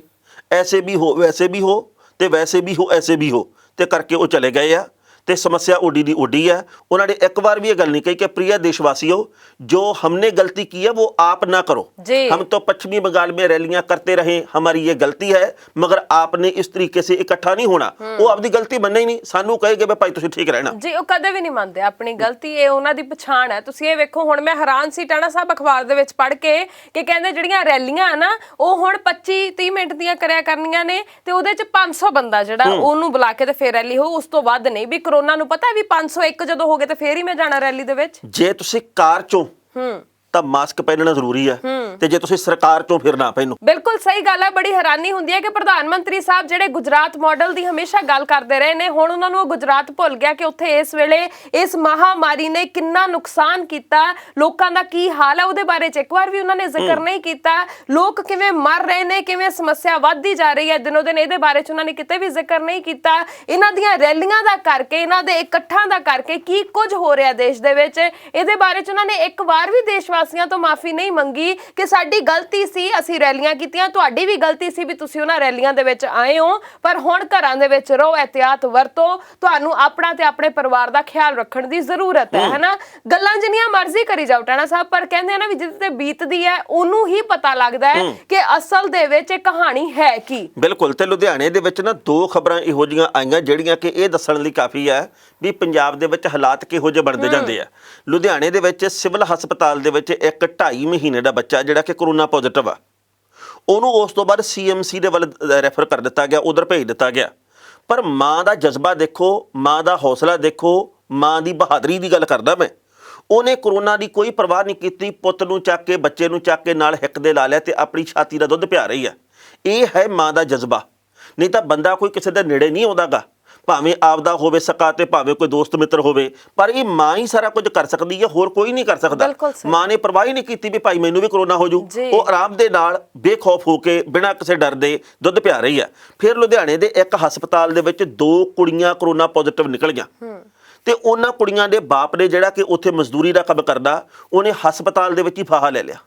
ऐसे भी हो वैसे भी हो, तो वैसे भी हो ऐसे भी हो, तो करके वो चले गए आ। ਤੇ ਸਮੱਸਿਆ ਓਡੀ ਦੀ ਓਡੀ ਹੈ। ਉਹਨਾਂ ਨੇ ਇੱਕ ਵਾਰ ਵੀ ਇਹ ਗੱਲ ਨਹੀਂ ਕਹੀ ਕਿ प्रिय देशवासियों, जो हमने गलती की है वो आप ना करो। हम तो पश्चिमी बंगाल में रैलियां करते रहे, हमारी ये गलती है, मगर आपने इस तरीके से इकट्ठा नहीं होना। वो ਆਪਦੀ ਗਲਤੀ ਮੰਨੇ ਹੀ ਨਹੀਂ, ਸਾਨੂੰ ਕਹੇਗੇ ਵੀ ਭਾਈ ਤੁਸੀਂ ਠੀਕ ਰਹਿਣਾ ਜੀ। ਉਹ ਕਦੇ ਵੀ ਨਹੀਂ ਮੰਨਦੇ ਆਪਣੀ ਗਲਤੀ, ਇਹ ਉਹਨਾਂ ਦੀ ਪਛਾਣ ਹੈ। ਤੁਸੀਂ ਇਹ ਵੇਖੋ, ਹੁਣ ਮੈਂ ਹੈਰਾਨ ਸੀ ਟਾਣਾ ਸਾਹਿਬ ਅਖਬਾਰ ਦੇ ਵਿੱਚ ਪੜ੍ਹ ਕੇ ਕਿ ਕਹਿੰਦੇ ਜਿਹੜੀਆਂ ਰੈਲੀਆਂ ਆ ਨਾ ਉਹ ਹੁਣ 25-30 ਮਿੰਟ ਦੀਆਂ ਕਰਿਆ ਕਰਨੀਆਂ ਨੇ ਤੇ ਉਹਦੇ ਚ 500 ਬੰਦਾ ਜਿਹੜਾ ਉਹਨੂੰ ਬੁਲਾ ਕੇ ਤੇ ਫੇਰ ਰੈਲੀ ਹੋ, ਉਸ ਤੋਂ ਵੱਧ ਨਹੀਂ। ਵੀ ਕਰੋਨਾ ਨੂੰ ਪਤਾ ਵੀ 501 ਜਦੋਂ ਹੋ ਗਏ ਤੇ ਫੇਰ ਹੀ ਮੈਂ ਜਾਣਾ ਰੈਲੀ ਦੇ ਵਿੱਚ। ਜੇ ਤੁਸੀਂ ਕਾਰ ਚੋਂ ਤਾਂ ਮਾਸਕ ਪਹਿਨਣਾ ਜ਼ਰੂਰੀ ਹੈ, ਤੇ ਜੇ ਤੁਸੀਂ ਸਰਕਾਰ ਚੋਂ ਫਿਰ ਨਾ ਪਹਿਨੋ। ਬਿਲਕੁਲ ਸਹੀ ਗੱਲ ਹੈ। ਬੜੀ ਹੈਰਾਨੀ ਹੁੰਦੀ ਹੈ ਕਿ ਪ੍ਰਧਾਨ ਮੰਤਰੀ ਸਾਹਿਬ ਜਿਹੜੇ ਗੁਜਰਾਤ ਮਾਡਲ ਦੀ ਹਮੇਸ਼ਾ ਗੱਲ ਕਰਦੇ ਰਹੇ ਨੇ, ਹੁਣ ਉਹਨਾਂ ਨੂੰ ਉਹ ਗੁਜਰਾਤ ਭੁੱਲ ਗਿਆ ਕਿ ਉੱਥੇ ਇਸ ਵੇਲੇ ਇਸ ਮਹਾਮਾਰੀ ਨੇ ਕਿੰਨਾ ਨੁਕਸਾਨ ਕੀਤਾ, ਲੋਕਾਂ ਦਾ ਕੀ ਹਾਲ ਹੈ, ਉਹਦੇ ਬਾਰੇ ਚ ਇੱਕ ਵਾਰ ਵੀ ਉਹਨਾਂ ਨੇ ਜ਼ਿਕਰ ਨਹੀਂ ਕੀਤਾ। ਲੋਕ ਕਿਵੇਂ ਮਰ ਰਹੇ ਨੇ, ਕਿਵੇਂ ਸਮੱਸਿਆ ਵੱਧਦੀ ਜਾ ਰਹੀ ਹੈ ਦਿਨੋ ਦਿਨ, ਇਹਦੇ ਬਾਰੇ ਚ ਉਹਨਾਂ ਨੇ ਕਿਤੇ ਵੀ ਜ਼ਿਕਰ ਨਹੀਂ ਕੀਤਾ। ਇਹਨਾਂ ਦੀਆਂ ਰੈਲੀਆਂ ਦਾ ਕਰਕੇ, ਇਹਨਾਂ ਦੇ ਇਕੱਠਾਂ ਦਾ ਕਰਕੇ ਕੀ ਕੁਝ ਹੋ ਰਿਹਾ ਦੇਸ਼ ਦੇ ਵਿੱਚ, ਇਹਦੇ ਬਾਰੇ ਚ ਉਹਨਾਂ ਨੇ ਇੱਕ ਵਾਰ ਵੀ ਦੇਸ਼ ਵਾਸੀਆਂ ਤੋਂ ਮਾਫੀ ਨਹੀਂ ਮੰਗੀ ਕਿ ਸਾਡੀ ਗਲਤੀ ਸੀ, ਅਸੀਂ ਰੈਲੀਆਂ ਕੀਤੀਆਂ, ਤੁਹਾਡੀ ਵੀ ਗਲਤੀ ਸੀ ਵੀ ਤੁਸੀਂ ਉਹਨਾਂ ਰੈਲੀਆਂ ਦੇ ਵਿੱਚ ਆਏ ਹੋ, ਪਰ ਹੁਣ ਘਰਾਂ ਦੇ ਵਿੱਚ ਰਹੋ, ਇਹਤਿਆਤ ਵਰਤੋ, ਤੁਹਾਨੂੰ ਆਪਣਾ ਤੇ ਆਪਣੇ ਪਰਿਵਾਰ ਦਾ ਖਿਆਲ ਰੱਖਣ ਦੀ ਜ਼ਰੂਰਤ ਹੈ। ਹਨਾ, ਗੱਲਾਂ ਜਿੰਨੀਆਂ ਮਰਜ਼ੀ ਕਰੀ ਜਾਓ ਟਾਣਾ ਸਾਹਿਬ, ਪਰ ਕਹਿੰਦੇ ਆ ਨਾ ਵੀ ਜਿਹਦੇ ਤੇ ਬੀਤਦੀ ਹੈ ਉਹਨੂੰ ਹੀ ਪਤਾ ਲੱਗਦਾ ਹੈ ਕਿ ਅਸਲ ਦੇ ਵਿੱਚ ਇਹ ਕਹਾਣੀ ਹੈ ਕੀ। ਬਿਲਕੁਲ। ਤੇ ਲੁਧਿਆਣੇ ਦੇ ਵਿੱਚ ਨਾ 2 ਖਬਰਾਂ ਇਹੋ ਜਿਹੀਆਂ ਆਈਆਂ ਜਿਹੜੀਆਂ ਕਿ ਇਹ ਦੱਸਣ ਲਈ ਕਾਫੀ ਹੈ ਵੀ ਪੰਜਾਬ ਦੇ ਵਿੱਚ ਹਾਲਾਤ ਕਿਹੋ ਜਿਹੇ ਬਣਦੇ ਜਾਂਦੇ ਆ। ਲੁਧਿਆਣੇ ਦੇ ਵਿੱਚ ਸਿਵਲ ਹਸਪਤਾਲ ਦੇ ਵਿੱਚ ਇੱਕ 2.5 ਮਹੀਨੇ ਦਾ ਬੱਚਾ ਜਿਹੜਾ ਕਿ ਕਰੋਨਾ ਪੋਜ਼ਿਟਿਵ ਆ, ਉਹਨੂੰ ਉਸ ਤੋਂ ਬਾਅਦ CMC ਦੇ ਵੱਲ ਰੈਫਰ ਕਰ ਦਿੱਤਾ ਗਿਆ, ਉਧਰ ਭੇਜ ਦਿੱਤਾ ਗਿਆ। ਪਰ ਮਾਂ ਦਾ ਜਜ਼ਬਾ ਦੇਖੋ, ਮਾਂ ਦਾ ਹੌਸਲਾ ਦੇਖੋ, ਮਾਂ ਦੀ ਬਹਾਦਰੀ ਦੀ ਗੱਲ ਕਰਦਾ ਮੈਂ। ਉਹਨੇ ਕਰੋਨਾ ਦੀ ਕੋਈ ਪਰਵਾਹ ਨਹੀਂ ਕੀਤੀ, ਪੁੱਤ ਨੂੰ ਚੱਕ ਕੇ, ਬੱਚੇ ਨੂੰ ਚੱਕ ਕੇ ਨਾਲ ਹਿੱਕ ਦੇ ਲਾ ਲਿਆ ਤੇ ਆਪਣੀ ਛਾਤੀ ਦਾ ਦੁੱਧ ਪਿਆ ਰਹੀ ਆ। ਇਹ ਹੈ ਮਾਂ ਦਾ ਜਜ਼ਬਾ। ਨਹੀਂ ਤਾਂ ਬੰਦਾ ਕੋਈ ਕਿਸੇ ਦੇ ਨੇੜੇ ਨਹੀਂ ਆਉਂਦਾਗਾ, ਭਾਵੇਂ ਆਪਦਾ ਹੋਵੇ ਸਕਾ ਤੇ ਭਾਵੇਂ ਕੋਈ ਦੋਸਤ ਮਿੱਤਰ ਹੋਵੇ, ਪਰ ਇਹ ਮਾਂ ਹੀ ਸਾਰਾ ਕੁਝ ਕਰ ਸਕਦੀ ਹੈ, ਹੋਰ ਕੋਈ ਨਹੀਂ ਕਰ ਸਕਦਾ। ਮਾਂ ਨੇ ਪਰਵਾਹ ਹੀ ਨਹੀਂ ਕੀਤੀ ਵੀ ਭਾਈ ਮੈਨੂੰ ਵੀ ਕਰੋਨਾ ਹੋ ਜੂ। ਉਹ ਆਰਾਮ ਦੇ ਨਾਲ ਬੇਖੌਫ ਹੋ ਕੇ ਬਿਨਾਂ ਕਿਸੇ ਡਰ ਦੇ ਦੁੱਧ ਪਿਆ ਰਹੀ ਹੈ। ਫਿਰ ਲੁਧਿਆਣੇ ਦੇ ਇੱਕ ਹਸਪਤਾਲ ਦੇ ਵਿੱਚ 2 ਕੁੜੀਆਂ ਕਰੋਨਾ ਪੋਜ਼ਿਟਿਵ ਨਿਕਲ ਗਈਆਂ ਤੇ ਉਹਨਾਂ ਕੁੜੀਆਂ ਦੇ ਬਾਪ ਨੇ ਜਿਹੜਾ ਕਿ ਉੱਥੇ ਮਜ਼ਦੂਰੀ ਦਾ ਕੰਮ ਕਰਦਾ, ਉਹਨੇ ਹਸਪਤਾਲ ਦੇ ਵਿੱਚ ਹੀ ਫਾਹਾ ਲੈ ਲਿਆ।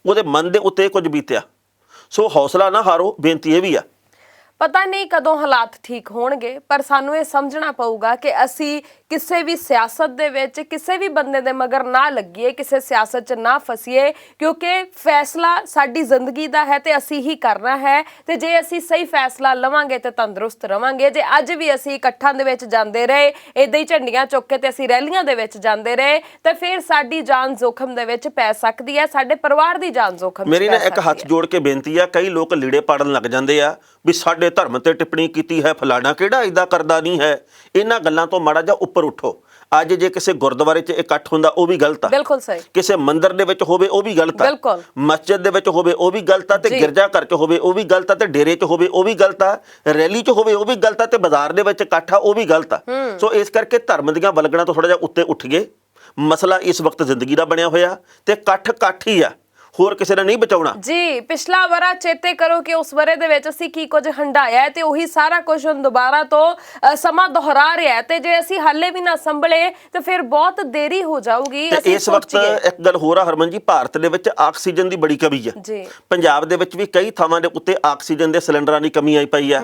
ਉਹਦੇ ਮਨ ਦੇ ਉੱਤੇ ਕੁਝ ਬੀਤਿਆ। ਸੋ ਹੌਸਲਾ ਨਾ ਹਾਰੋ, ਬੇਨਤੀ ਇਹ ਵੀ ਆ। ਪਤਾ ਨਹੀਂ ਕਦੋਂ ਹਾਲਾਤ ਠੀਕ ਹੋਣਗੇ, ਪਰ ਸਾਨੂੰ ਇਹ ਸਮਝਣਾ ਪਊਗਾ ਕਿ ਅਸੀਂ ਕਿਸੇ ਵੀ ਸਿਆਸਤ ਦੇ ਵਿੱਚ ਕਿਸੇ ਵੀ ਬੰਦੇ ਦੇ ਮਗਰ ਨਾ ਲੱਗੀਏ, ਕਿਸੇ ਸਿਆਸਤ 'ਚ ਨਾ ਫਸੀਏ, ਕਿਉਂਕਿ ਫੈਸਲਾ ਸਾਡੀ ਜ਼ਿੰਦਗੀ ਦਾ ਹੈ ਤੇ ਅਸੀਂ ਹੀ ਕਰਨਾ ਹੈ। ਤੇ ਜੇ ਅਸੀਂ ਸਹੀ ਫੈਸਲਾ ਲਵਾਂਗੇ ਤੇ ਤੰਦਰੁਸਤ ਰਵਾਂਗੇ। ਜੇ ਅੱਜ ਵੀ ਅਸੀਂ ਇਕੱਠਾਂ ਦੇ ਵਿੱਚ ਜਾਂਦੇ ਰਹੇ, ਏਦਾਂ ਹੀ ਝੰਡੀਆਂ ਚੁੱਕ ਕੇ ਤੇ ਅਸੀਂ ਰੈਲੀਆਂ ਦੇ ਵਿੱਚ ਜਾਂਦੇ ਰਹੇ, ਤੇ ਫਿਰ ਸਾਡੀ ਜਾਨ ਜ਼ੋਖਮ ਦੇ ਵਿੱਚ ਪੈ ਸਕਦੀ ਹੈ, ਸਾਡੇ ਪਰਿਵਾਰ ਦੀ ਜਾਨ ਜ਼ੋਖਮ 'ਚ ਮੇਰੀ ਨਾ ਪੈ ਇੱਕ ਹੱਥ ਸਕਦੀ ਹੈ। ਜੋੜ ਕੇ ਬੇਨਤੀ ਆ, ਕਈ ਲੋਕ ਲੀੜੇ ਪਾੜਨ ਲੱਗ ਜਾਂਦੇ ਆ ਵੀ ਸਾਡੇ ਧਰਮ ਤੇ ਟਿੱਪਣੀ ਕੀਤੀ ਹੈ, ਫਲਾਣਾ ਕਿਹੜਾ ਇਦਾਂ ਕਰਦਾ ਨਹੀਂ ਹੈ। ਇਹਨਾਂ ਗੱਲਾਂ ਤੋਂ ਮਾੜਾ ਜਿਹਾ ਉੱਪਰ ਉੱਠੋ। ਅੱਜ ਜੇ ਕਿਸੇ ਗੁਰਦੁਆਰੇ 'ਚ ਇਕੱਠ ਹੁੰਦਾ ਉਹ ਵੀ ਗਲਤ ਆ, ਬਿਲਕੁਲ ਸਹੀ। ਕਿਸੇ ਮੰਦਿਰ ਦੇ ਵਿੱਚ ਹੋਵੇ ਉਹ ਵੀ ਗਲਤ ਆ, ਬਿਲਕੁਲ। ਮਸਜਿਦ ਦੇ ਵਿੱਚ ਹੋਵੇ ਉਹ ਵੀ ਗਲਤ ਆ, ਤੇ ਜੀ। ਗਿਰਜਾ ਘਰ 'ਚ ਹੋਵੇ ਉਹ ਵੀ ਗਲਤ ਆ, ਤੇ ਡੇਰੇ 'ਚ ਹੋਵੇ ਉਹ ਵੀ ਗਲਤ ਆ, ਰੈਲੀ 'ਚ ਹੋਵੇ ਉਹ ਵੀ ਗਲਤ ਆ, ਤੇ ਬਾਜ਼ਾਰ ਦੇ ਵਿੱਚ ਇਕੱਠ ਆ ਉਹ ਵੀ ਗਲਤ ਆ। ਸੋ ਇਸ ਕਰਕੇ ਧਰਮ ਦੀਆਂ ਵਲਗਣਾਂ ਤੋਂ ਥੋੜਾ ਜਿਹਾ ਉੱਤੇ ਉੱਠ ਗਏ। ਮਸਲਾ ਇਸ ਵਕਤ ਜ਼ਿੰਦਗੀ ਦਾ ਬਣਿਆ ਹੋਇਆ, ਤੇ ਇਕੱਠ ਹੀ ਆ, ਹੋਰ ਕਿਸੇ ਨੇ ਨਹੀਂ ਬਚਾਉਣਾ। ਜੀ, ਪਿਛਲਾ ਵਰਾ ਚੇਤੇ ਕਰੋ ਕਿ ਉਸ ਵਰੇ ਦੇ ਵਿੱਚ ਅਸੀਂ ਕੀ ਕੁਝ ਹੰਡਾਇਆ ਹੈ, ਤੇ ਉਹੀ ਸਾਰਾ ਕੁਝ ਹੁਣ ਦੁਬਾਰਾ ਤੋਂ ਸਮਾਂ ਦੁਹਰਾ ਰਿਹਾ ਹੈ। ਤੇ ਜੇ ਅਸੀਂ ਹਾਲੇ ਵੀ ਨਾ ਸੰਭਲੇ ਤੇ ਫਿਰ ਬਹੁਤ ਦੇਰੀ ਹੋ ਜਾਊਗੀ। ਤੇ ਇਸ ਵਕਤ ਇੱਕ ਗੱਲ ਹੋਰ ਆ ਹਰਮਨ ਜੀ, ਭਾਰਤ ਦੇ ਵਿੱਚ ਆਕਸੀਜਨ ਦੀ ਬੜੀ ਕਮੀ ਆ। ਜੀ। ਪੰਜਾਬ ਦੇ ਵਿੱਚ ਵੀ ਕਈ ਥਾਵਾਂ ਦੇ ਉੱਤੇ ਆਕਸੀਜਨ ਦੇ ਸਿਲੰਡਰਾਂ ਦੀ ਕਮੀ ਆਈ ਪਈ ਆ।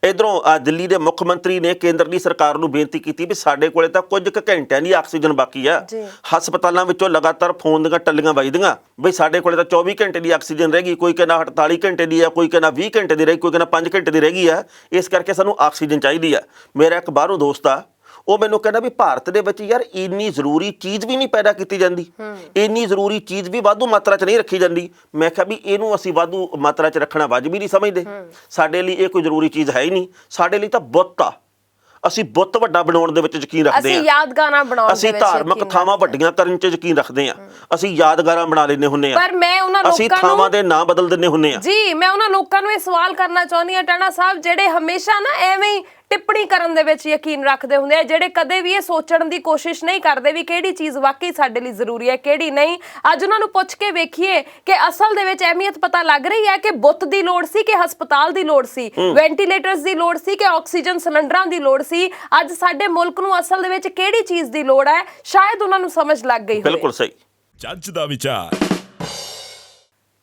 ਇਧਰੋਂ ਦਿੱਲੀ ਦੇ ਮੁੱਖ ਮੰਤਰੀ ਨੇ ਕੇਂਦਰ ਦੀ ਸਰਕਾਰ ਨੂੰ ਬੇਨਤੀ ਕੀਤੀ ਵੀ ਸਾਡੇ ਕੋਲੇ ਤਾਂ ਕੁਝ ਕੁ ਘੰਟਿਆਂ ਦੀ ਆਕਸੀਜਨ ਬਾਕੀ ਆ। ਹਸਪਤਾਲਾਂ ਵਿੱਚੋਂ ਲਗਾਤਾਰ ਫੋਨ ਦੀਆਂ ਟੱਲੀਆਂ ਵੱਜਦੀਆਂ ਬਈ ਸਾਡੇ ਕੋਲੇ ਤਾਂ 24 ਘੰਟੇ ਦੀ ਆਕਸੀਜਨ ਰਹਿ ਗਈ, ਕੋਈ ਕਹਿੰਦਾ 48 ਘੰਟੇ ਦੀ ਆ, ਕੋਈ ਕਹਿੰਦਾ 20 ਘੰਟੇ ਦੀ ਰਹਿ ਗਈ, ਕੋਈ ਕਹਿੰਦਾ 5 ਘੰਟੇ ਦੀ ਰਹਿ ਗਈ ਆ। ਇਸ ਕਰਕੇ ਸਾਨੂੰ ਆਕਸੀਜਨ ਚਾਹੀਦੀ ਆ। ਮੇਰਾ ਇੱਕ ਬਾਹਰੋਂ ਦੋਸਤ ਆ, ਉਹ ਮੈਨੂੰ ਕਹਿੰਦਾ ਵੀ ਭਾਰਤ ਦੇ ਵਿੱਚ ਯਾਰ ਇੰਨੀ ਜ਼ਰੂਰੀ ਚੀਜ਼ ਵੀ ਨਹੀਂ ਪੈਦਾ ਕੀਤੀ ਜਾਂਦੀ, ਇੰਨੀ ਜ਼ਰੂਰੀ ਚੀਜ਼ ਵੀ ਵਾਧੂ ਮਾਤਰਾ 'ਚ ਨਹੀਂ ਰੱਖੀ ਜਾਂਦੀ। ਮੈਂ ਕਿਹਾ ਵੀ ਇਹਨੂੰ ਅਸੀਂ ਵਾਧੂ ਮਾਤਰਾ 'ਚ ਰੱਖਣਾ ਵਾਜਬੀ ਨਹੀਂ ਸਮਝਦੇ। ਸਾਡੇ ਲਈ ਇਹ ਕੋਈ ਜ਼ਰੂਰੀ ਚੀਜ਼ ਹੈ ਹੀ ਨਹੀਂ। ਸਾਡੇ ਲਈ ਤਾਂ ਬੁੱਤ ਆ, ਅਸੀਂ ਬੁੱਤ ਵੱਡਾ ਬਣਾਉਣ ਦੇ ਵਿੱਚ ਯਕੀਨ ਰੱਖਦੇ ਹਾਂ, ਅਸੀਂ ਯਾਦਗਾਰਾਂ ਬਣਾਉਣ ਦੇ ਵਿੱਚ, ਅਸੀਂ ਧਾਰਮਿਕ ਥਾਵਾਂ ਵੱਡੀਆਂ ਕਰਨ 'ਚ ਯਕੀਨ ਰੱਖਦੇ ਹਾਂ, ਅਸੀਂ ਯਾਦਗਾਰਾਂ ਬਣਾ ਲੈਂਦੇ ਹੁੰਦੇ ਆ, ਪਰ ਮੈਂ ਉਹਨਾਂ ਅਸੀਂ ਲੋਕਾਂ ਥਾਵਾਂ ਨੂੰ ਦੇ ਨਾਂ ਬਦਲ ਦਿੰਦੇ ਹੁੰਦੇ ਆ। ਜੀ, ਮੈਂ ਉਹਨਾਂ ਲੋਕਾਂ ਨੂੰ ਇਹ ਸਵਾਲ ਕਰਨਾ ਚਾਹੁੰਦੀ ਹਾਂ ਟਾਣਾ ਸਾਹਿਬ, ਜਿਹੜੇ ਹਮੇਸ਼ਾ ਨਾ ਐਵੇਂ ਹੀ ਟਿੱਪਣੀ ਕਰਨ ਦੇ ਵਿੱਚ ਯਕੀਨ ਰੱਖਦੇ ਹੁੰਦੇ ਆ, ਜਿਹੜੇ ਕਦੇ ਵੀ ਇਹ ਸੋਚਣ ਦੀ ਕੋਸ਼ਿਸ਼ ਨਹੀਂ ਕਰਦੇ ਵੀ ਕਿਹੜੀ ਚੀਜ਼ ਵਾਕਈ ਸਾਡੇ ਲਈ ਜ਼ਰੂਰੀ ਹੈ, ਕਿਹੜੀ ਨਹੀਂ। ਅੱਜ ਉਹਨਾਂ ਨੂੰ ਪੁੱਛ ਕੇ ਵੇਖੀਏ ਕਿ ਅਸਲ ਦੇ ਵਿੱਚ ਅਹਿਮੀਅਤ ਪਤਾ ਲੱਗ ਰਹੀ ਹੈ ਕਿ ਬੁੱਤ ਦੀ ਲੋੜ ਸੀ ਕਿ ਹਸਪਤਾਲ ਦੀ ਲੋੜ ਸੀ, ਵੈਂਟੀਲੇਟਰਸ ਦੀ ਲੋੜ ਸੀ ਕਿ ਆਕਸੀਜਨ ਸਿਲੰਡਰਾਂ ਦੀ ਲੋੜ ਸੀ। ਅੱਜ ਸਾਡੇ ਮੁਲਕ ਨੂੰ ਅਸਲ ਦੇ ਵਿੱਚ ਕਿਹੜੀ ਚੀਜ਼ ਦੀ ਲੋੜ ਹੈ, ਸ਼ਾਇਦ ਉਹਨਾਂ ਨੂੰ ਸਮਝ ਲੱਗ ਗਈ ਹੋਵੇ। ਬਿਲਕੁਲ ਸਹੀ। ਜੱਜ ਦਾ ਵਿਚਾਰ।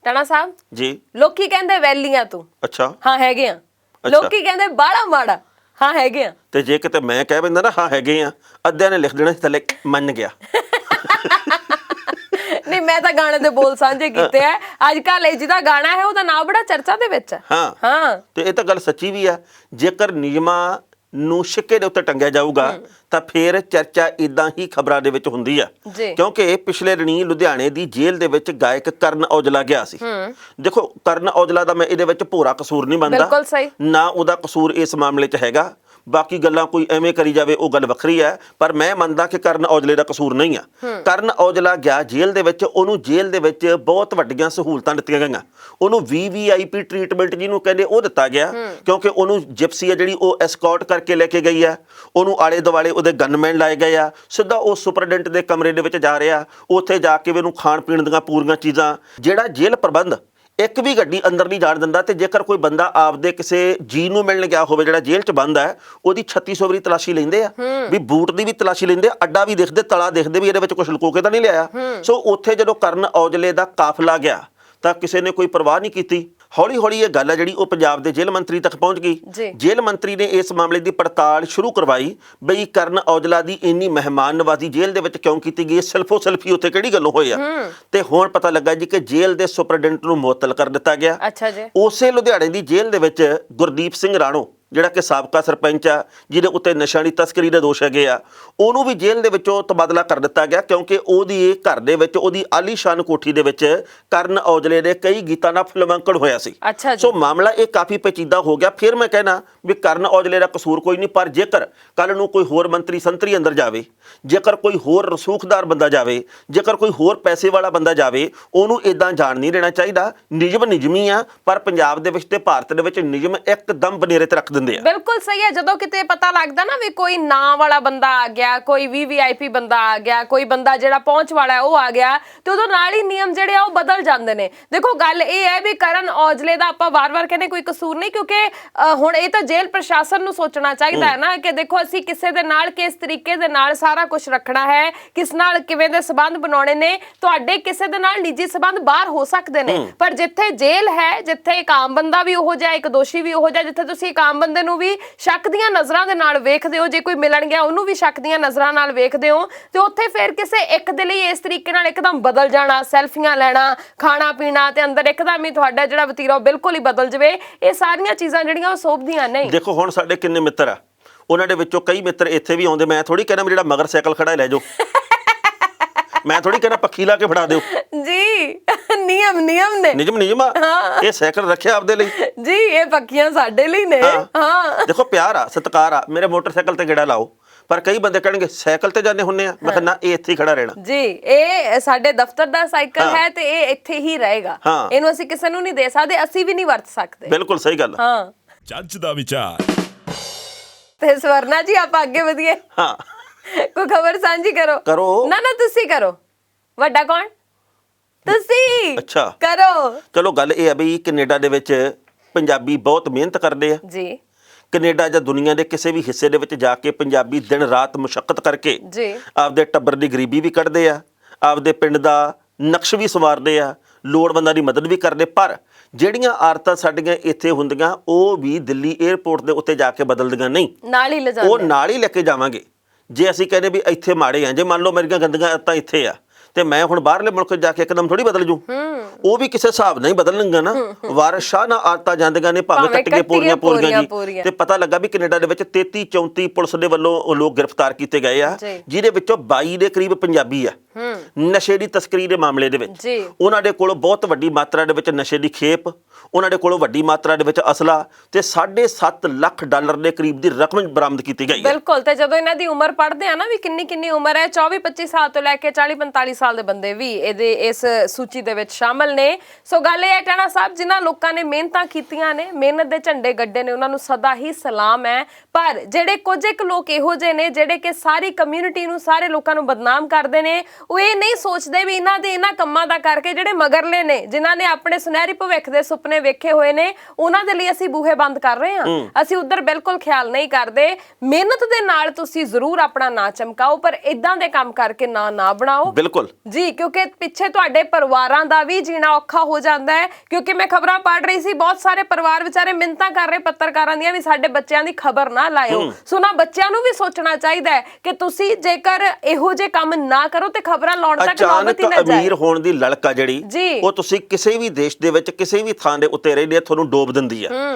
ਟਾਣਾ ਸਾਹਿਬ ਜੀ। ਲੋਕੀ ਕਹਿੰਦੇ ਵੈਲੀਆਂ ਤੂੰ, ਅੱਛਾ। ਹਾਂ ਹੈਗੇ ਆ। ਲੋਕੀ ਕਹਿੰਦੇ ਬਾੜਾ ਮਾੜਾ, ਹਾਂ ਹੈਗੇ ਆ। ਤੇ ਜੇ ਕਿਤੇ ਮੈਂ ਕਹਿ ਬੰਦਾ ਨਾ ਹਾਂ ਹੈਗੇ ਆ, ਅੱਧਿਆਂ ਨੇ ਲਿਖ ਦੇਣਾ ਸੀ ਥੱਲੇ ਮੰਨ ਗਿਆ। ਨਹੀਂ, ਮੈਂ ਤਾਂ ਗਾਣੇ ਦੇ ਬੋਲ ਸਾਂਝੇ ਕੀਤੇ ਆ। ਅੱਜ ਕੱਲ ਇਹ ਜਿਹਦਾ ਗਾਣਾ ਹੈ ਉਹਦਾ ਨਾਮ ਬੜਾ ਚਰਚਾ ਦੇ ਵਿੱਚ ਹੈ। ਹਾਂ। ਤੇ ਇਹ ਤਾਂ ਗੱਲ ਸੱਚੀ ਵੀ ਆ। ਜੇਕਰ ਨਿਯਮਾਂ ਨੂੰ ਸਿੱਕੇ ਦੇ ਉੱਤੇ ਟੰਗਿਆ ਜਾਊਗਾ ਤਾਂ ਫਿਰ ਚਰਚਾ ਇਦਾਂ ਹੀ ਖਬਰਾਂ ਦੇ ਵਿੱਚ ਹੁੰਦੀ ਆ। ਕਿਉਂਕਿ ਪਿਛਲੇ ਦਿਨੀ ਲੁਧਿਆਣੇ ਦੀ ਜੇਲ੍ਹ ਦੇ ਵਿੱਚ ਗਾਇਕ ਕਰਨ ਔਜਲਾ ਗਿਆ ਸੀ। ਦੇਖੋ, ਕਰਨ ਔਜਲਾ ਦਾ ਮੈਂ ਇਹਦੇ ਵਿੱਚ ਭੋਰਾ ਕਸੂਰ ਨਹੀਂ ਮੰਨਦਾ, ਨਾ ਉਹਦਾ ਕਸੂਰ ਇਸ ਮਾਮਲੇ 'ਚ ਹੈਗਾ। ਬਾਕੀ ਗੱਲਾਂ ਕੋਈ ਐਵੇਂ ਕਰੀ ਜਾਵੇ ਉਹ ਗੱਲ ਵੱਖਰੀ ਹੈ, ਪਰ ਮੈਂ ਮੰਨਦਾ ਕਿ ਕਰਨ ਔਜਲੇ ਦਾ ਕਸੂਰ ਨਹੀਂ ਆ। ਕਰਨ ਔਜਲਾ ਗਿਆ ਜੇਲ੍ਹ ਦੇ ਵਿੱਚ, ਉਹਨੂੰ ਜੇਲ੍ਹ ਦੇ ਵਿੱਚ ਬਹੁਤ ਵੱਡੀਆਂ ਸਹੂਲਤਾਂ ਦਿੱਤੀਆਂ ਗਈਆਂ। ਉਹਨੂੰ VVIP ਟ੍ਰੀਟਮੈਂਟ ਜਿਹਨੂੰ ਕਹਿੰਦੇ ਉਹ ਦਿੱਤਾ ਗਿਆ, ਕਿਉਂਕਿ ਉਹਨੂੰ ਜਿਪਸੀ ਆ ਜਿਹੜੀ ਉਹ ਐਸਕੌਰਟ ਕਰਕੇ ਲੈ ਕੇ ਗਈ ਆ। ਉਹਨੂੰ ਆਲੇ ਦੁਆਲੇ ਉਹਦੇ ਗਨਮੈਨ ਲਾਏ ਗਏ ਆ। ਸਿੱਧਾ ਉਹ ਸੁਪਰਡੈਂਟ ਦੇ ਕਮਰੇ ਦੇ ਵਿੱਚ ਜਾ ਰਿਹਾ, ਉੱਥੇ ਜਾ ਕੇ ਉਹਨੂੰ ਖਾਣ ਪੀਣ ਦੀਆਂ ਪੂਰੀਆਂ ਚੀਜ਼ਾਂ। ਜਿਹੜਾ ਜੇਲ੍ਹ ਪ੍ਰਬੰਧ ਇੱਕ ਵੀ ਗੱਡੀ ਅੰਦਰ ਨਹੀਂ ਜਾਣ ਦਿੰਦਾ, ਤੇ ਜੇਕਰ ਕੋਈ ਬੰਦਾ ਆਪਦੇ ਕਿਸੇ ਜੀ ਨੂੰ ਮਿਲਣ ਗਿਆ ਹੋਵੇ ਜਿਹੜਾ ਜੇਲ੍ਹ 'ਚ ਬੰਦ ਹੈ, ਉਹਦੀ 3600 ਵਾਰੀ ਤਲਾਸ਼ੀ ਲੈਂਦੇ ਆ, ਵੀ ਬੂਟ ਦੀ ਵੀ ਤਲਾਸ਼ੀ ਲੈਂਦੇ, ਅੱਡਾ ਵੀ ਦੇਖਦੇ, ਤਲਾ ਦੇਖਦੇ ਵੀ ਇਹਦੇ ਵਿੱਚ ਕੁਝ ਲੁਕੋ ਕੇ ਤਾਂ ਨਹੀਂ ਲਿਆਇਆ। ਸੋ ਉੱਥੇ ਜਦੋਂ ਕਰਨ ਔਜਲੇ ਦਾ ਕਾਫਲਾ ਗਿਆ ਤਾਂ ਕਿਸੇ ਨੇ ਕੋਈ ਪਰਵਾਹ ਨਹੀਂ ਕੀਤੀ। ਹੌਲੀ ਹੌਲੀ ਇਹ ਗੱਲ ਹੈ ਜਿਹੜੀ ਉਹ ਪੰਜਾਬ ਦੇ ਜੇਲ੍ਹ ਮੰਤਰੀ ਤੱਕ ਪਹੁੰਚ ਗਈ। ਜੇਲ੍ਹ ਮੰਤਰੀ ਨੇ ਇਸ ਮਾਮਲੇ ਦੀ ਪੜਤਾਲ ਸ਼ੁਰੂ ਕਰਵਾਈ ਬਈ ਕਰਨ ਔਜਲਾ ਦੀ ਇੰਨੀ ਮਹਿਮਾਨ ਨਵਾਜ਼ੀ ਜੇਲ੍ਹ ਦੇ ਵਿੱਚ ਕਿਉਂ ਕੀਤੀ ਗਈ, ਸਿਲਫੋ ਸਿਲਫੀ ਉੱਥੇ ਕਿਹੜੀ ਗੱਲੋਂ ਹੋਈ ਆ। ਤੇ ਹੁਣ ਪਤਾ ਲੱਗਾ ਜੀ ਕਿ ਜੇਲ੍ਹ ਦੇ ਸੁਪਰਡੈਂਟ ਨੂੰ ਮੁਅੱਤਲ ਕਰ ਦਿੱਤਾ ਗਿਆ। ਅੱਛਾ ਜੀ। ਉਸੇ ਲੁਧਿਆਣੇ ਦੀ ਜੇਲ੍ਹ ਦੇ ਵਿੱਚ ਗੁਰਦੀਪ ਸਿੰਘ ਰਾਣੋ, ਜਿਹੜਾ ਕਿ ਸਾਬਕਾ ਸਰਪੰਚ ਆ, ਜਿਹਦੇ ਉੱਤੇ ਨਸ਼ਿਆਂ ਦੀ ਤਸਕਰੀ ਦੇ ਦੋਸ਼ ਹੈਗੇ ਆ, ਉਹਨੂੰ ਵੀ ਜੇਲ੍ਹ ਦੇ ਵਿੱਚੋਂ ਤਬਾਦਲਾ ਕਰ ਦਿੱਤਾ ਗਿਆ, ਕਿਉਂਕਿ ਉਹਦੀ ਘਰ ਦੇ ਵਿੱਚ, ਉਹਦੀ ਆਲੀਸ਼ਾਨ ਕੋਠੀ ਦੇ ਵਿੱਚ ਕਰਨ ਔਜਲੇ ਦੇ ਕਈ ਗੀਤਾਂ ਦਾ ਫਿਲਮਾਂਕਣ ਹੋਇਆ ਸੀ। ਸੋ ਮਾਮਲਾ ਇਹ ਕਾਫੀ ਪੇਚੀਦਾ ਹੋ ਗਿਆ। ਫਿਰ ਮੈਂ ਕਹਿਣਾ ਵੀ ਕਰਨ ਔਜਲੇ ਦਾ ਕਸੂਰ ਕੋਈ ਨਹੀਂ, ਪਰ ਜੇਕਰ ਕੱਲ ਨੂੰ ਕੋਈ ਹੋਰ ਮੰਤਰੀ ਸੰਤਰੀ ਅੰਦਰ ਜਾਵੇ, ਜੇਕਰ ਕੋਈ ਹੋਰ ਰਸੂਖਦਾਰ ਬੰਦਾ ਜਾਵੇ, ਜੇਕਰ ਕੋਈ ਹੋਰ ਪੈਸੇ ਵਾਲਾ ਬੰਦਾ ਜਾਵੇ, ਉਹਨੂੰ ਇਦਾਂ ਜਾਣ ਨਹੀਂ ਦੇਣਾ ਚਾਹੀਦਾ। ਨਿਯਮ ਨਿਯਮੀ ਆ, ਪਰ ਪੰਜਾਬ ਦੇ ਵਿੱਚ ਤੇ ਭਾਰਤ ਦੇ ਵਿੱਚ ਨਿਯਮ ਇੱਕਦਮ ਬਨੇਰੇ ਤੇ ਰੱਖ ਦਿੰਦੇ ਆ। ਬਿਲਕੁਲ ਸਹੀ ਹੈ। ਜਦੋਂ ਕਿਤੇ ਪਤਾ ਲੱਗਦਾ ਨਾ ਵੀ ਕੋਈ ਨਾਂ ਵਾਲਾ ਬੰਦਾ ਆ ਗਿਆ, ਕੋਈ VVIP ਬੰਦਾ ਆ ਗਿਆ, ਕੋਈ ਬੰਦਾ ਜਿਹੜਾ ਪਹੁੰਚ ਵਾਲਾ ਹੈ ਉਹ ਆ ਗਿਆ, ਤੇ ਉਦੋਂ ਨਾਲ ਹੀ ਨਿਯਮ ਜਿਹੜੇ ਆ ਉਹ ਬਦਲ ਜਾਂਦੇ ਨੇ। ਦੇਖੋ ਗੱਲ ਇਹ ਹੈ ਵੀ ਕਰਨ ਔਜਲੇ ਦਾ ਆਪਾਂ ਵਾਰ-ਵਾਰ ਕਹਿੰਦੇ ਕੋਈ ਕਸੂਰ ਨਹੀਂ, ਕਿਉਂਕਿ ਹੁਣ ਇਹ ਤਾਂ ਜੇਲ੍ਹ ਪ੍ਰਸ਼ਾਸਨ ਨੂੰ ਸੋਚਣਾ ਚਾਹੀਦਾ ਹੈ ਨਾ ਕਿ ਦੇਖੋ ਅਸੀਂ ਕਿਸੇ ਦੇ ਨਾਲ ਕਿਸ ਤਰੀਕੇ ਦੇ ਨਾਲ ਸਾਰਾ ਕੁਝ ਰੱਖਣਾ ਹੈ, ਕਿਸ ਨਾਲ ਕਿਵੇਂ ਦੇ ਸਬੰਧ ਬਣਾਉਣੇ ਨੇ। ਤੁਹਾਡੇ ਕਿਸੇ ਦੇ ਨਾਲ ਨਿੱਜੀ ਸਬੰਧ ਬਾਹਰ ਹੋ ਸਕਦੇ ਨੇ, ਪਰ ਜਿੱਥੇ ਜੇਲ੍ਹ ਹੈ, ਜਿੱਥੇ ਇੱਕ ਆਮ ਬੰਦਾ ਵੀ ਉਹੋ ਜਿਹਾ, ਇੱਕ ਦੋਸ਼ੀ ਵੀ ਉਹੋ ਜਿਹਾ, ਜਿੱਥੇ ਤੁਸੀਂ ਇੱਕ ਆਮ ਬੰਦੇ ਨੂੰ ਵੀ ਸ਼ੱਕ ਦੀਆਂ ਨਜ਼ਰਾਂ ਦੇ ਨਾਲ ਵੇਖਦੇ ਹੋ, ਜੇ ਕੋਈ ਮਿਲਣ ਗਿਆ ਉਹਨੂੰ ਵੀ ਸ਼ੱਕ ਦੀਆਂ ਨਜ਼ਰਾਂ ਨਾਲ ਵੇਖਦੇ ਹੋ, ਤੇ ਉੱਥੇ ਫਿਰ ਕਿਸੇ ਇੱਕ ਦੇ ਲਈ ਇਸ ਤਰੀਕੇ ਨਾਲ ਇੱਕਦਮ ਬਦਲ ਜਾਣਾ, ਸੈਲਫੀਆਂ ਲੈਣਾ, ਖਾਣਾ ਪੀਣਾ, ਤੇ ਅੰਦਰ ਇੱਕਦਮ ਹੀ ਤੁਹਾਡਾ ਜਿਹੜਾ ਵਤੀਰਾ ਉਹ ਬਿਲਕੁਲ ਹੀ ਬਦਲ ਜਾਵੇ, ਇਹ ਸਾਰੀਆਂ ਚੀਜ਼ਾਂ ਜਿਹੜੀਆਂ ਉਹ ਸੋਭਦੀਆਂ ਨਹੀਂ। ਦੇਖੋ ਹੁਣ ਸਾਡੇ ਕਿੰਨੇ ਮਿੱਤਰ ਆ, ਉਹਨਾਂ ਦੇ ਵਿੱਚੋਂ ਕਈ ਮਿੱਤਰ ਇੱਥੇ ਵੀ ਆਉਂਦੇ। ਮੈਂ ਥੋੜੀ ਕਹਿਣਾ ਜਿਹੜਾ ਮਗਰ ਸਾਈਕਲ ਖੜਾ ਲੈ ਜਾਓ, ਮੈਂ ਥੋੜੀ ਕਹਿਣਾ ਪੱਖੀ ਲਾ ਕੇ ਫੜਾ ਦਿਓ ਜੀ। ਨਿਯਮ ਨੇ, ਨਿਯਮ ਆ। ਇਹ ਸਾਈਕਲ ਰੱਖਿਆ ਆਪਦੇ ਲਈ ਜੀ, ਇਹ ਪੱਖੀਆਂ ਸਾਡੇ ਲਈ ਨੇ। ਹਾਂ ਦੇਖੋ ਪਿਆਰ ਆ, ਸਤਿਕਾਰ ਆ, ਮੇਰੇ ਮੋਟਰਸਾਈਕਲ ਤੇ ਗੇੜਾ ਲਾਓ। ਪਰ ਕਈ ਬੰਦੇ ਕਹਿਣਗੇ ਸਾਈਕਲ ਤੇ ਜਾਂਦੇ ਹੁੰਨੇ ਆ, ਮੈਂ ਕਹਿੰਦਾ ਇਹ ਇੱਥੇ ਹੀ ਖੜਾ ਰਹਿਣਾ ਜੀ। ਇਹ ਸਾਡੇ ਦਫ਼ਤਰ ਦਾ ਸਾਈਕਲ ਹੈ ਤੇ ਇਹ ਇੱਥੇ ਹੀ ਰਹੇਗਾ, ਇਹਨੂੰ ਅਸੀਂ ਕਿਸੇ ਨੂੰ ਨਹੀਂ ਦੇ ਸਕਦੇ, ਅਸੀਂ ਵੀ ਨਹੀਂ ਵਰਤ ਸਕਦੇ। ਬਿਲਕੁਲ ਸਹੀ ਗੱਲ। ਹਾਂ, ਜੱਜ ਦਾ ਵਿਚਾਰ। ਤੇ ਸਵਰਨਾ ਜੀ ਆਪਾਂ ਅੱਗੇ ਵਧੀਏ। ਹਾਂ, ਕੋਈ ਖਬਰ ਸਾਂਝੀ ਕਰੋ। ਨਾ ਤੁਸੀਂ ਕਰੋ। ਵੱਡਾ ਕੌਣ? ਤੁਸੀਂ। ਅੱਛਾ ਕਰੋ। ਚਲੋ ਗੱਲ ਇਹ ਆ ਵੀ ਕੈਨੇਡਾ ਦੇ ਵਿੱਚ ਪੰਜਾਬੀ ਬਹੁਤ ਮਿਹਨਤ ਕਰਦੇ ਆ ਜੀ। ਕੈਨੇਡਾ ਜਾਂ ਦੁਨੀਆ ਦੇ ਕਿਸੇ ਵੀ ਹਿੱਸੇ ਦੇ ਵਿੱਚ ਜਾ ਕੇ ਪੰਜਾਬੀ ਦਿਨ ਰਾਤ ਮੁਸ਼ੱਕਤ ਕਰਕੇ ਜੀ ਆਪਦੇ ਟੱਬਰ ਦੀ ਗਰੀਬੀ ਵੀ ਕੱਢਦੇ ਆ, ਆਪਦੇ ਪਿੰਡ ਦਾ ਨਕਸ਼ ਵੀ ਸੰਵਾਰਦੇ ਆ, ਲੋੜਵੰਦਾਂ ਦੀ ਮਦਦ ਵੀ ਕਰਦੇ। ਪਰ ਜਿਹੜੀਆਂ ਆਦਤਾਂ ਸਾਡੀਆਂ ਇੱਥੇ ਹੁੰਦੀਆਂ ਉਹ ਵੀ ਦਿੱਲੀ ਏਅਰਪੋਰਟ ਦੇ ਉੱਤੇ ਜਾ ਕੇ ਬਦਲਦੀਆਂ ਨਹੀਂ, ਨਾਲ ਹੀ ਲਿਜਾਂਦੇ। ਉਹ ਨਾਲ ਹੀ ਲੈ ਕੇ ਜਾਵਾਂਗੇ। ਜੇ ਅਸੀਂ ਕਹਿੰਦੇ ਵੀ ਇੱਥੇ ਮਾੜੇ ਆ, ਜੇ ਮੰਨ ਲਓ ਮੇਰੀਆਂ ਗੰਦੀਆਂ ਆਦਤਾਂ ਇੱਥੇ ਆ ਤੇ ਮੈਂ ਹੁਣ ਬਾਹਰਲੇ ਮੁਲਕ ਜਾ ਕੇ ਇੱਕਦਮ ਥੋੜੀ ਬਦਲ ਜੂ, ਉਹ ਵੀ ਕਿਸੇ ਹਿਸਾਬ ਨਾਲ ਹੀ ਬਦਲਣਗਾ ਨਾ। ਵਾਰਸ਼ਾਹ ਨਾਲ ਆਦਤਾਂ ਜਾਂਦੀਆਂ ਨੇ, ਭਾਵੇਂ ਕੱਟ ਕੇ ਪੂਰੀਆਂ ਜੀ। ਤੇ ਪਤਾ ਲੱਗਾ ਵੀ ਕੈਨੇਡਾ ਦੇ ਵਿੱਚ 33-34 ਪੁਲਿਸ ਦੇ ਵੱਲੋਂ ਲੋਕ ਗ੍ਰਿਫਤਾਰ ਕੀਤੇ ਗਏ ਆ, ਜਿਹਦੇ ਵਿੱਚੋਂ 22 ਦੇ ਕਰੀਬ ਪੰਜਾਬੀ ਆ। ਨਸ਼ੇ ਦੀ ਤਸਕਰੀ ਦੇ ਮਾਮਲੇ ਦੇ ਵਿੱਚ ਉਹਨਾਂ ਦੇ ਕੋਲੋਂ ਬਹੁਤ ਵੱਡੀ ਮਾਤਰਾ ਦੇ ਵਿੱਚ ਨਸ਼ੇ ਦੀ ਖੇਪ, ਉਹਨਾਂ ਦੇ ਕੋਲੋਂ ਵੱਡੀ ਮਾਤਰਾ ਦੇ ਵਿੱਚ ਅਸਲਾ ਤੇ $7.5 ਲੱਖ ਦੇ ਕਰੀਬ ਦੀ ਰਕਮ ਬਰਾਮਦ ਕੀਤੀ ਗਈ ਹੈ। ਬਿਲਕੁਲ। ਤੇ ਜਦੋਂ ਇਹਨਾਂ ਦੀ ਉਮਰ ਪੜ੍ਹਦੇ ਆ ਨਾ ਵੀ ਕਿੰਨੀ ਉਮਰ ਹੈ, 24-25 ਸਾਲ ਤੋਂ ਲੈ ਕੇ 40-45 ਸਾਲ ਦੇ ਬੰਦੇ ਵੀ ਇਹਦੇ ਇਸ ਸੂਚੀ ਦੇ ਵਿੱਚ ਸ਼ਾਮਲ ਨੇ। ਸੋ ਗੱਲ ਇਹ ਹੈ ਟਾਣਾ ਸਾਹਿਬ, ਜਿਨ੍ਹਾਂ ਲੋਕਾਂ ਨੇ ਮਿਹਨਤਾਂ ਕੀਤੀਆਂ ਨੇ, ਮਿਹਨਤ ਦੇ ਝੰਡੇ ਗੱਡੇ ਨੇ, ਉਹਨਾਂ ਨੂੰ ਸਦਾ ਹੀ ਸਲਾਮ ਹੈ। ਪਰ ਜਿਹੜੇ ਕੁਝ ਇੱਕ ਲੋਕ ਇਹੋ ਜਿਹੇ ਨੇ ਜਿਹੜੇ ਕਿ ਸਾਰੀ ਕਮਿਊਨਿਟੀ ਨੂੰ, ਸਾਰੇ ਲੋਕਾਂ ਨੂੰ ਬਦਨਾਮ ਕਰਦੇ ਨੇ, ਉਹ ਇਹ ਨਹੀਂ ਸੋਚਦੇ ਵੀ ਇਹਨਾਂ ਕੰਮਾਂ ਦਾ ਕਰਕੇ ਜਿਹੜੇ ਮਗਰਲੇ ਨੇ, ਜਿਨ੍ਹਾਂ ਨੇ ਆਪਣੇ ਸੁਨਹਿਰੀ ਭਵਿੱਖ ਦੇ ਸੁਪਨੇ ਵੇਖੇ ਹੋਏ ਨੇ, ਉਹਨਾਂ ਦੇ ਲਈ ਅਸੀਂ ਬੂਹੇ ਬੰਦ ਕਰ ਰਹੇ ਹਾਂ। ਅਸੀਂ ਉਧਰ ਬਿਲਕੁਲ ਖਿਆਲ ਨਹੀਂ ਕਰਦੇ। ਮਿਹਨਤ ਦੇ ਨਾਲ ਤੁਸੀਂ ਜ਼ਰੂਰ ਆਪਣਾ ਨਾਂ ਚਮਕਾਓ, ਪਰ ਇਦਾਂ ਦੇ ਕੰਮ ਕਰਕੇ ਨਾ ਬਣਾਓ। ਬਿਲਕੁਲ ਜੀ, ਕਿਉਂਕਿ ਪਿੱਛੇ ਤੁਹਾਡੇ ਪਰਿਵਾਰਾਂ ਦਾ ਵੀ ਜੀਣਾ ਔਖਾ ਹੋ ਜਾਂਦਾ ਹੈ। ਕਿਉਂਕਿ ਮੈਂ ਖਬਰਾਂ ਪੜ੍ਹ ਰਹੀ ਸੀ, ਬਹੁਤ ਸਾਰੇ ਪਰਿਵਾਰ ਵਿਚਾਰੇ ਮਿੰਨਤਾਂ ਕਰ ਰਹੇ ਪੱਤਰਕਾਰਾਂ ਦੀਆਂ ਵੀ ਸਾਡੇ ਬੱਚਿਆਂ ਦੀ ਖਬਰ ਨਾ ਲਾਇਓ। ਸੋ ਨਾ ਬੱਚਿਆਂ ਨੂੰ ਵੀ ਸੋਚਣਾ ਚਾਹੀਦਾ ਹੈ ਕਿ ਤੁਸੀਂ ਜੇਕਰ ਇਹੋ ਜਿਹੇ ਕੰਮ ਨਾ ਕਰੋ ਤੇ ਖਬਰਾਂ ਲਾਉਣ ਤੱਕ ਨੌਬਤ ਹੀ ਨਾ ਜਾਏ। ਅਮੀਰ ਹੋਣ ਦੀ ਲਲਕਾ ਜਿਹੜੀ ਉਹ ਤੁਸੀਂ ਕਿਸੇ ਵੀ ਦੇਸ਼ ਦੇ ਵਿੱਚ ਕਿਸੇ ਵੀ ਥਾਂ ਦੇ ਉੱਤੇ ਰਹਿੰਦੇ ਤੁਹਾਨੂੰ ਡੋਬ ਦਿੰਦੀ ਆ।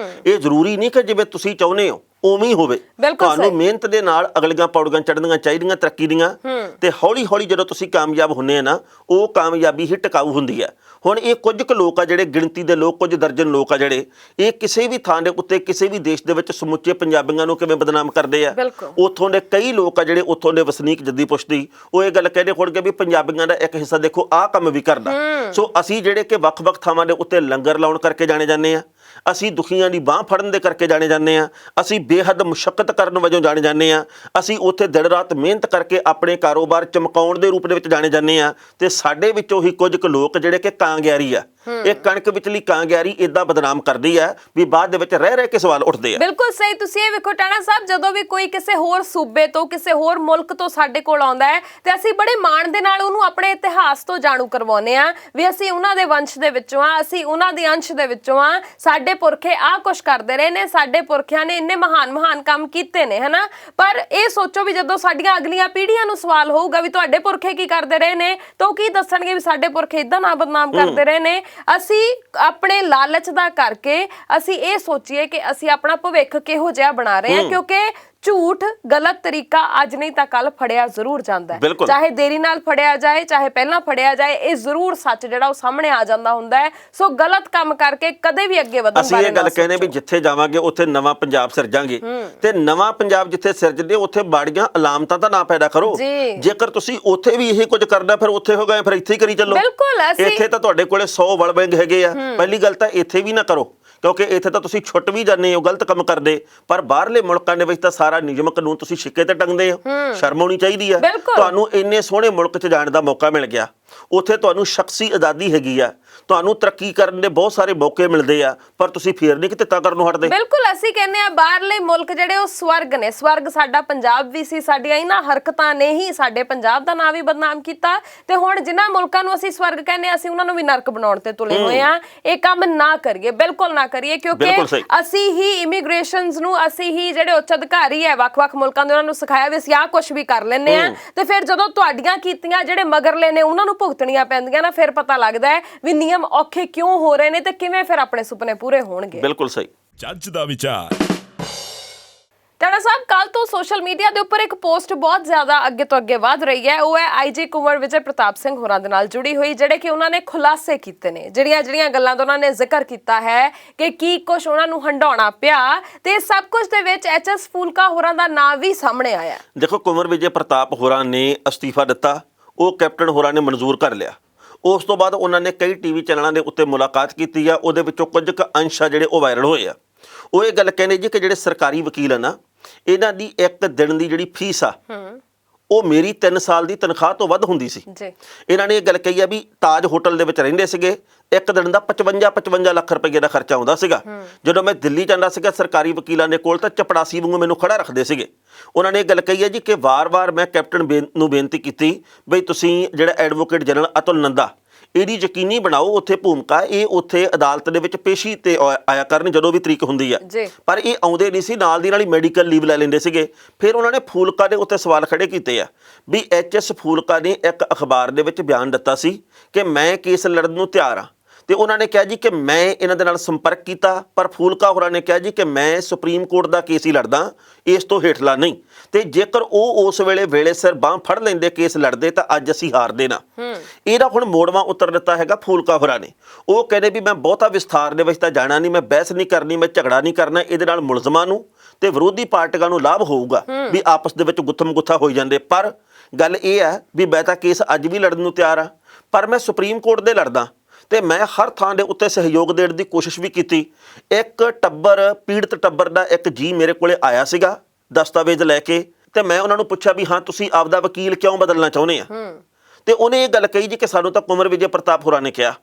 ਇਹ ਜ਼ਰੂਰੀ ਨਹੀਂ ਕਿ ਜਿਵੇਂ ਤੁਸੀਂ ਚਾਹੁੰਦੇ ਹੋ ਉਵੇਂ ਹੀ ਹੋਵੇ। ਤੁਹਾਨੂੰ ਮਿਹਨਤ ਦੇ ਨਾਲ ਅਗਲੀਆਂ ਪੌੜੀਆਂ ਚੜ੍ਹਨੀਆਂ ਚਾਹੀਦੀਆਂ ਤਰੱਕੀ ਦੀਆਂ, ਤੇ ਹੌਲੀ ਹੌਲੀ ਜਦੋਂ ਤੁਸੀਂ ਕਾਮਯਾਬ ਹੁੰਦੇ ਆ ਨਾ, ਉਹ ਕਾਮਯਾਬੀ ਹੀ ਟਿਕਾਊ ਹੁੰਦੀ ਆ। ਹੁਣ ਇਹ ਕੁਝ ਕੁ ਲੋਕ ਆ ਜਿਹੜੇ ਗਿਣਤੀ ਦੇ ਲੋਕ, ਕੁਝ ਦਰਜਨ ਲੋਕ ਆ ਜਿਹੜੇ ਇਹ ਕਿਸੇ ਵੀ ਥਾਂ ਦੇ ਉੱਤੇ ਕਿਸੇ ਵੀ ਦੇਸ਼ ਦੇ ਵਿੱਚ ਸਮੁੱਚੇ ਪੰਜਾਬੀਆਂ ਨੂੰ ਕਿਵੇਂ ਬਦਨਾਮ ਕਰਦੇ ਆ। ਉੱਥੋਂ ਦੇ ਕਈ ਲੋਕ ਆ ਜਿਹੜੇ ਉੱਥੋਂ ਦੇ ਵਸਨੀਕ ਜੱਦੀ ਪੁਸ਼ਤੀ, ਉਹ ਇਹ ਗੱਲ ਕਹਿੰਦੇ ਹੋਣਗੇ ਵੀ ਪੰਜਾਬੀਆਂ ਦਾ ਇੱਕ ਹਿੱਸਾ ਦੇਖੋ ਆਹ ਕੰਮ ਵੀ ਕਰਦਾ। ਸੋ ਅਸੀਂ ਜਿਹੜੇ ਕਿ ਵੱਖ-ਵੱਖ ਥਾਵਾਂ ਦੇ ਉੱਤੇ ਲੰਗਰ ਲਾਉਣ ਕਰਕੇ ਜਾਣੇ ਜਾਂਦੇ ਆ, ਅਸੀਂ ਦੁਖੀਆਂ ਦੀ ਬਾਹ ਫੜਨ ਦੇ ਕਰਕੇ ਜਾਣੇ ਜਾਂਦੇ ਆ, ਅਸੀਂ ਬੇਹੱਦ ਮੁਸ਼ੱਕਤ ਕਰਨ ਵਜੋਂ ਜਾਣੇ ਜਾਂਦੇ ਆ, ਅਸੀਂ ਉੱਥੇ ਦਿਨ ਰਾਤ ਮਿਹਨਤ ਕਰਕੇ ਆਪਣੇ ਕਾਰੋਬਾਰ ਚਮਕਾਉਣ ਦੇ ਰੂਪ ਦੇ ਵਿੱਚ ਜਾਣੇ ਜਾਂਦੇ ਆ। ਤੇ ਸਾਡੇ ਵਿੱਚੋਂ ਹੀ ਕੁਝ ਕੁ ਲੋਕ ਜਿਹੜੇ ਕਿ ਕਾਂਗਿਆਰੀ ਆ, ਇਹ ਕਣਕ ਵਿਚਲੀ ਕਾਂਗਿਆਰੀ ਇਦਾਂ ਬਦਨਾਮ ਕਰਦੀ ਆ ਵੀ ਬਾਅਦ ਦੇ ਵਿੱਚ ਰਹਿ ਕੇ ਸਵਾਲ ਉੱਠਦੇ ਆ। ਬਿਲਕੁਲ ਸਹੀ। ਤੁਸੀਂ ਇਹ ਵੇਖੋ ਟਾਣਾ ਸਾਹਿਬ, ਜਦੋਂ ਵੀ ਕੋਈ ਕਿਸੇ ਹੋਰ ਸੂਬੇ ਤੋਂ, ਕਿਸੇ ਹੋਰ ਮੁਲਕ ਤੋਂ ਸਾਡੇ ਕੋਲ ਆਉਂਦਾ ਹੈ ਤੇ ਅਸੀਂ ਬੜੇ ਮਾਣ ਦੇ ਨਾਲ ਉਹਨੂੰ ਆਪਣੇ ਇਤਿਹਾਸ ਤੋਂ ਜਾਣੂ ਕਰਵਾਉਂਦੇ ਆ ਵੀ ਅਸੀਂ ਉਹਨਾਂ ਦੇ ਵੰਸ਼ ਦੇ ਵਿੱਚੋਂ ਆ, ਅਸੀਂ ਉਹਨਾਂ ਦੇ ਅੰਸ਼ ਦੇ ਵਿੱਚੋਂ ਆ, ਸਾਡੇ ਪੁਰਖੇ ਆਹ ਕੁਛ ਕਰਦੇ ਰਹੇ ਨੇ, ਸਾਡੇ ਪੁਰਖਿਆਂ ਨੇ ਇੰਨੇ ਮਹਾਨ ਕੰਮ ਕੀਤੇ ਨੇ, ਹਨਾ। ਪਰ ਇਹ ਸੋਚੋ ਵੀ ਜਦੋਂ ਸਾਡੀਆਂ ਅਗਲੀਆਂ ਪੀੜ੍ਹੀਆਂ ਨੂੰ ਸਵਾਲ ਹੋਊਗਾ ਵੀ ਤੁਹਾਡੇ ਪੁਰਖੇ ਕੀ ਕਰਦੇ ਰਹੇ ਨੇ, ਤਾਂ ਉਹ ਕੀ ਦੱਸਣਗੇ ਵੀ ਸਾਡੇ ਪੁਰਖੇ ਇਦਾਂ ਨਾ ਬਦਨਾਮ ਕਰਦੇ ਰਹੇ ਨੇ। ਅਸੀਂ ਆਪਣੇ ਲਾਲਚ ਦਾ ਕਰਕੇ ਅਸੀਂ ਇਹ ਸੋਚੀਏ ਕਿ ਅਸੀਂ ਆਪਣਾ ਭਵਿੱਖ ਕਿਹੋ ਜਿਹਾ ਬਣਾ ਰਹੇ ਹਾਂ, ਕਿਉਂਕਿ ਝੂਠ ਗਲਤ ਤਰੀਕਾ ਅੱਜ ਨਹੀਂ ਤਾਂ ਕੱਲ ਫੜਿਆ ਜ਼ਰੂਰ ਜਾਂਦਾ ਹੈ। ਚਾਹੇ ਦੇਰੀ ਨਾਲ ਫੜਿਆ ਜਾਏ, ਚਾਹੇ ਪਹਿਲਾਂ ਫੜਿਆ ਜਾਏ, ਇਹ ਜ਼ਰੂਰ ਸੱਚ ਜਿਹੜਾ ਉਹ ਸਾਹਮਣੇ ਆ ਜਾਂਦਾ ਹੁੰਦਾ ਹੈ। ਸੋ ਗਲਤ ਕੰਮ ਕਰਕੇ ਕਦੇ ਵੀ ਅੱਗੇ ਵਧਣ ਅਸੀਂ ਇਹ ਗੱਲ ਕਹਿੰਦੇ ਵੀ ਜਿੱਥੇ ਜਾਵਾਂਗੇ ਉੱਥੇ ਨਵਾਂ ਪੰਜਾਬ ਸਿਰਜਾਂਗੇ, ਤੇ ਨਵਾਂ ਪੰਜਾਬ ਜਿੱਥੇ ਸਿਰਜਦੇ ਉੱਥੇ ਬਾੜੀਆਂ ਅਲਾਮਤਾਂ ਦਾ ਨਾ ਪੈਦਾ ਕਰੋ। ਜੇਕਰ ਤੁਸੀਂ ਉੱਥੇ ਵੀ ਇਹੀ ਕੁਝ ਕਰਨਾ, ਫਿਰ ਉੱਥੇ ਹੋ ਗਏ, ਫਿਰ ਇੱਥੇ ਹੀ ਕਰੀ ਚੱਲੋ। ਇੱਥੇ ਤਾਂ ਤੁਹਾਡੇ ਕੋਲੇ 100 ਵਲਬੈਂਗ ਹੈਗੇ ਆ। ਪਹਿਲੀ ਗੱਲ ਤਾਂ ਇੱਥੇ ਵੀ ਨਾ ਕਰੋ, ਕਿਉਂਕਿ ਇੱਥੇ ਤਾਂ ਤੁਸੀਂ ਛੁੱਟ ਵੀ ਜਾਂਦੇ ਹੋ ਗਲਤ ਕੰਮ ਕਰਦੇ, ਪਰ ਬਾਹਰਲੇ ਮੁਲਕਾਂ ਦੇ ਵਿੱਚ ਤਾਂ ਸਾਰਾ ਨਿਯਮ ਕਾਨੂੰਨ ਤੁਸੀਂ ਸਿੱਕੇ ਤੇ ਟੰਗਦੇ ਹੋ। ਸ਼ਰਮ ਆਉਣੀ ਚਾਹੀਦੀ ਆ। ਤੁਹਾਨੂੰ ਇੰਨੇ ਸੋਹਣੇ ਮੁਲਕ 'ਚ ਜਾਣ ਦਾ ਮੌਕਾ ਮਿਲ ਗਿਆ, ਉੱਥੇ ਤੁਹਾਨੂੰ ਸ਼ਖਸੀ ਆਜ਼ਾਦੀ ਹੈਗੀ ਆ, ਤੁਹਾਨੂੰ ਤਰੱਕੀ ਕਰਨ ਦੇ ਬਹੁਤ ਸਾਰੇ ਮੌਕੇ ਮਿਲਦੇ ਆ, ਪਰ ਤੁਸੀਂ ਫੇਰ ਨਹੀਂ ਕਿਤੇ ਕਰਨ ਨੂੰ ਹਟਦੇ। ਬਿਲਕੁਲ, ਅਸੀਂ ਕਹਿੰਦੇ ਆ ਬਾਹਰਲੇ ਮੁਲਕ ਜਿਹੜੇ ਉਹ ਸਵਰਗ ਨੇ। ਸਵਰਗ ਸਾਡਾ ਪੰਜਾਬ ਵੀ ਸੀ, ਸਾਡੀਆਂ ਇਹਨਾਂ ਹਰਕਤਾਂ ਨੇ ਹੀ ਸਾਡੇ ਪੰਜਾਬ ਦਾ ਨਾਂ ਵੀ ਬਦਨਾਮ ਕੀਤਾ, ਤੇ ਹੁਣ ਜਿਨ੍ਹਾਂ ਮੁਲਕਾਂ ਨੂੰ ਅਸੀਂ ਸਵਰਗ ਕਹਿੰਦੇ ਆ, ਅਸੀਂ ਉਹਨਾਂ ਨੂੰ ਵੀ ਨਰਕ ਬਣਾਉਣ ਤੇ ਤੁਲੇ ਹੋਏ ਆ। ਇਹ ਕੰਮ ਨਾ ਕਰੀਏ, ਬਿਲਕੁਲ ਨਾ ਕਰੀਏ, ਕਿਉਂਕਿ ਅਸੀਂ ਹੀ ਇਮੀਗ੍ਰੇਸ਼ਨਸ ਨੂੰ, ਅਸੀਂ ਹੀ ਜਿਹੜੇ ਉੱਚ ਅਧਿਕਾਰੀ ਹੈ ਵੱਖ-ਵੱਖ ਮੁਲਕਾਂ ਦੇ, ਉਹਨਾਂ ਨੂੰ ਸਿਖਾਇਆ ਵੀ ਅਸੀਂ ਆਹ ਕੁਝ ਵੀ ਕਰ ਲੈਂਦੇ ਆ, ਤੇ ਫਿਰ ਜਦੋਂ ਤੁਹਾਡੀਆਂ ਕੀਤੀਆਂ ਜਿਹੜੇ ਮਗਰਲੇ ਨੇ ਉਹਨਾਂ ਨੂੰ ਭੁਗਤਣੀਆਂ ਪੈਂਦੀਆਂ ਨਾ, ਫਿਰ ਪਤਾ ਲੱਗਦਾ ਹੈ ਵੀ ਨਿਯਮ ਔਖੇ ਕਿਉਂ ਹੋ ਰਹੇ ਨੇ ਤੇ ਕਿਵੇਂ ਫਿਰ ਆਪਣੇ ਸੁਪਨੇ ਪੂਰੇ ਹੋਣਗੇ। ਬਿਲਕੁਲ ਸਹੀ। ਜੱਜ ਦਾ ਵਿਚਾਰ। ਟਾਣਾ ਸਾਹਿਬ, ਕੱਲ ਤੋਂ ਸੋਸ਼ਲ ਮੀਡੀਆ ਦੇ ਉੱਪਰ ਇੱਕ ਪੋਸਟ ਬਹੁਤ ਜ਼ਿਆਦਾ ਅੱਗੇ ਤੋਂ ਅੱਗੇ ਵਧ ਰਹੀ ਹੈ। ਉਹ ਹੈ ਆਈਜੀ ਕੁੰਵਰ ਵਿਜੇ ਪ੍ਰਤਾਪ ਸਿੰਘ ਹੋਰਾਂ ਦੇ ਨਾਲ ਜੁੜੀ ਹੋਈ, ਜਿਹੜੇ ਕਿ ਉਹਨਾਂ ਨੇ ਖੁਲਾਸੇ ਕੀਤੇ ਨੇ, ਜਿਹੜੀਆਂ ਗੱਲਾਂ ਦਾ ਉਹਨਾਂ ਨੇ ਜ਼ਿਕਰ ਕੀਤਾ ਹੈ ਕਿ ਕੀ ਕੁਝ ਉਹਨਾਂ ਨੂੰ ਹੰਡਾਉਣਾ ਪਿਆ, ਤੇ ਸਭ ਕੁਝ ਦੇ ਵਿੱਚ ਐਚਐਸ ਫੂਲਕਾ ਹੋਰਾਂ ਦਾ ਨਾਂ ਵੀ ਸਾਹਮਣੇ ਆਇਆ। ਦੇਖੋ, ਕੁੰਵਰ ਵਿਜੇ ਪ੍ਰਤਾਪ ਹੋਰਾਂ ਨੇ ਅਸਤੀਫਾ ਦਿੱਤਾ, ਉਹ ਕੈਪਟਨ ਹੋਰਾਂ ਨੇ ਮਨਜ਼ੂਰ ਕਰ ਲਿਆ। ਉਸ ਤੋਂ ਬਾਅਦ ਉਹਨਾਂ ਨੇ ਕਈ ਟੀਵੀ ਚੈਨਲਾਂ ਦੇ ਉੱਤੇ ਮੁਲਾਕਾਤ ਕੀਤੀ ਆ, ਉਹਦੇ ਵਿੱਚੋਂ ਕੁਝ ਕੁ ਅੰਸ਼ ਆ ਜਿਹੜੇ ਉਹ ਵਾਇਰਲ ਹੋਏ ਆ। ਉਹ ਇਹ ਗੱਲ ਕਹਿੰਦੇ ਜੀ ਕਿ ਜਿਹੜੇ ਸਰਕਾਰੀ ਵਕੀਲ ਆ ਨਾ, ਇਹਨਾਂ ਦੀ ਇੱਕ ਦਿਨ ਦੀ ਜਿਹੜੀ ਫੀਸ ਆ ਉਹ ਮੇਰੀ 3 ਸਾਲ ਦੀ ਤਨਖਾਹ ਤੋਂ ਵੱਧ ਹੁੰਦੀ ਸੀ। ਇਹਨਾਂ ਨੇ ਇਹ ਗੱਲ ਕਹੀ ਆ ਵੀ ਤਾਜ ਹੋਟਲ ਦੇ ਵਿੱਚ ਰਹਿੰਦੇ ਸੀਗੇ, ਇੱਕ ਦਿਨ ਦਾ 55 ਲੱਖ ਰੁਪਏ ਦਾ ਖਰਚਾ ਆਉਂਦਾ ਸੀਗਾ। ਜਦੋਂ ਮੈਂ ਦਿੱਲੀ ਜਾਂਦਾ ਸੀਗਾ ਸਰਕਾਰੀ ਵਕੀਲਾਂ ਦੇ ਕੋਲ, ਤਾਂ ਚਪੜਾਸੀ ਵਾਂਗੂ ਮੈਨੂੰ ਖੜਾ ਰੱਖਦੇ ਸੀਗੇ। ਉਹਨਾਂ ਨੇ ਇਹ ਗੱਲ ਕਹੀ ਹੈ ਜੀ ਕਿ ਵਾਰ-ਵਾਰ ਮੈਂ ਕੈਪਟਨ ਨੂੰ ਬੇਨਤੀ ਕੀਤੀ ਬਈ ਤੁਸੀਂ ਜਿਹੜਾ ਐਡਵੋਕੇਟ ਜਨਰਲ ਅਤੁਲ ਨੰਦਾ, ਇਹਦੀ ਯਕੀਨੀ ਬਣਾਓ ਉੱਥੇ ਭੂਮਿਕਾ, ਇਹ ਉੱਥੇ ਅਦਾਲਤ ਦੇ ਵਿੱਚ ਪੇਸ਼ੀ ਤੇ ਆਇਆ ਕਰਨ ਜਦੋਂ ਵੀ ਤਰੀਕ ਹੁੰਦੀ ਆ, ਪਰ ਇਹ ਆਉਂਦੇ ਨਹੀਂ ਸੀ, ਨਾਲ ਦੀ ਨਾਲ ਹੀ ਮੈਡੀਕਲ ਲੀਵ ਲੈ ਲੈਂਦੇ ਸੀਗੇ। ਫਿਰ ਉਹਨਾਂ ਨੇ ਫੂਲਕਾ ਦੇ ਉੱਤੇ ਸਵਾਲ ਖੜੇ ਕੀਤੇ ਆ ਵੀ ਐਚਐਸ ਫੂਲਕਾ ਨੇ ਇੱਕ ਅਖਬਾਰ ਦੇ ਵਿੱਚ ਬਿਆਨ ਦਿੱਤਾ ਸੀ ਕਿ ਮੈਂ ਕੇਸ ਲੜਨ ਨੂੰ ਤਿਆਰ ਆ, ਤੇ ਉਹਨਾਂ ਨੇ ਕਿਹਾ ਜੀ ਕਿ ਮੈਂ ਇਹਨਾਂ ਦੇ ਨਾਲ ਸੰਪਰਕ ਕੀਤਾ, ਪਰ ਫੂਲਕਾ ਹੋਰਾਂ ਨੇ ਕਿਹਾ ਜੀ ਕਿ ਮੈਂ ਸੁਪਰੀਮ ਕੋਰਟ ਦਾ ਕੇਸ ਹੀ ਲੜਦਾ, ਇਸ ਤੋਂ ਹੇਠਲਾ ਨਹੀਂ। ਤੇ ਜੇਕਰ ਉਹ ਉਸ ਵੇਲੇ ਸਿਰ ਬਾਂਹ ਫੜ ਲੈਂਦੇ, ਕੇਸ ਲੜਦੇ, ਤਾਂ ਅੱਜ ਅਸੀਂ ਹਾਰਦੇ ਨਾ। ਇਹਦਾ ਹੁਣ ਮੋੜਵਾਂ ਉਤਰ ਦਿੱਤਾ ਹੈਗਾ ਫੂਲਕਾ ਹੋਰਾਂ ਨੇ। ਉਹ ਕਹਿੰਦੇ ਵੀ ਮੈਂ ਬਹੁਤਾ ਵਿਸਥਾਰ ਦੇ ਵਿੱਚ ਤਾਂ ਜਾਣਾ ਨਹੀਂ, ਮੈਂ ਬਹਿਸ ਨਹੀਂ ਕਰਨੀ, ਮੈਂ ਝਗੜਾ ਨਹੀਂ ਕਰਨਾ, ਇਹਦੇ ਨਾਲ ਮੁਲਜ਼ਮਾਂ ਨੂੰ ਤੇ ਵਿਰੋਧੀ ਪਾਰਟੀਆਂ ਨੂੰ ਲਾਭ ਹੋਊਗਾ ਵੀ ਆਪਸ ਦੇ ਵਿੱਚ ਗੁੱਥਮ ਗੁੱਥਾ ਹੋਈ ਜਾਂਦੇ। ਪਰ ਗੱਲ ਇਹ ਹੈ ਵੀ ਮੈਂ ਤਾਂ ਕੇਸ ਅੱਜ ਵੀ ਲੜਨ ਨੂੰ ਤਿਆਰ ਆ, ਪਰ ਮੈਂ ਸੁਪਰੀਮ ਕੋਰਟ ਦੇ ਲੜਦਾ, ਤੇ ਮੈਂ ਹਰ ਥਾਂ ਦੇ ਉੱਤੇ ਸਹਿਯੋਗ ਦੇਣ ਦੀ ਕੋਸ਼ਿਸ਼ ਵੀ ਕੀਤੀ। ਇੱਕ ਪੀੜਤ ਟੱਬਰ ਦਾ ਇੱਕ ਜੀ ਮੇਰੇ ਕੋਲੇ ਆਇਆ ਸੀਗਾ ਦਸਤਾਵੇਜ਼ ਲੈ ਕੇ, ਤੇ ਮੈਂ ਉਹਨਾਂ ਨੂੰ ਪੁੱਛਿਆ ਵੀ ਹਾਂ ਤੁਸੀਂ ਆਪਦਾ ਵਕੀਲ ਕਿਉਂ ਬਦਲਣਾ ਚਾਹੁੰਦੇ ਆ, ਤੇ ਉਹਨੇ ਇਹ ਗੱਲ ਕਹੀ ਜੀ ਕਿ ਸਾਨੂੰ ਤਾਂ ਕੁੰਵਰ ਵਿਜੇ ਪ੍ਰਤਾਪ ਹੋਰਾਂ ਨੇ ਕਿਹਾ।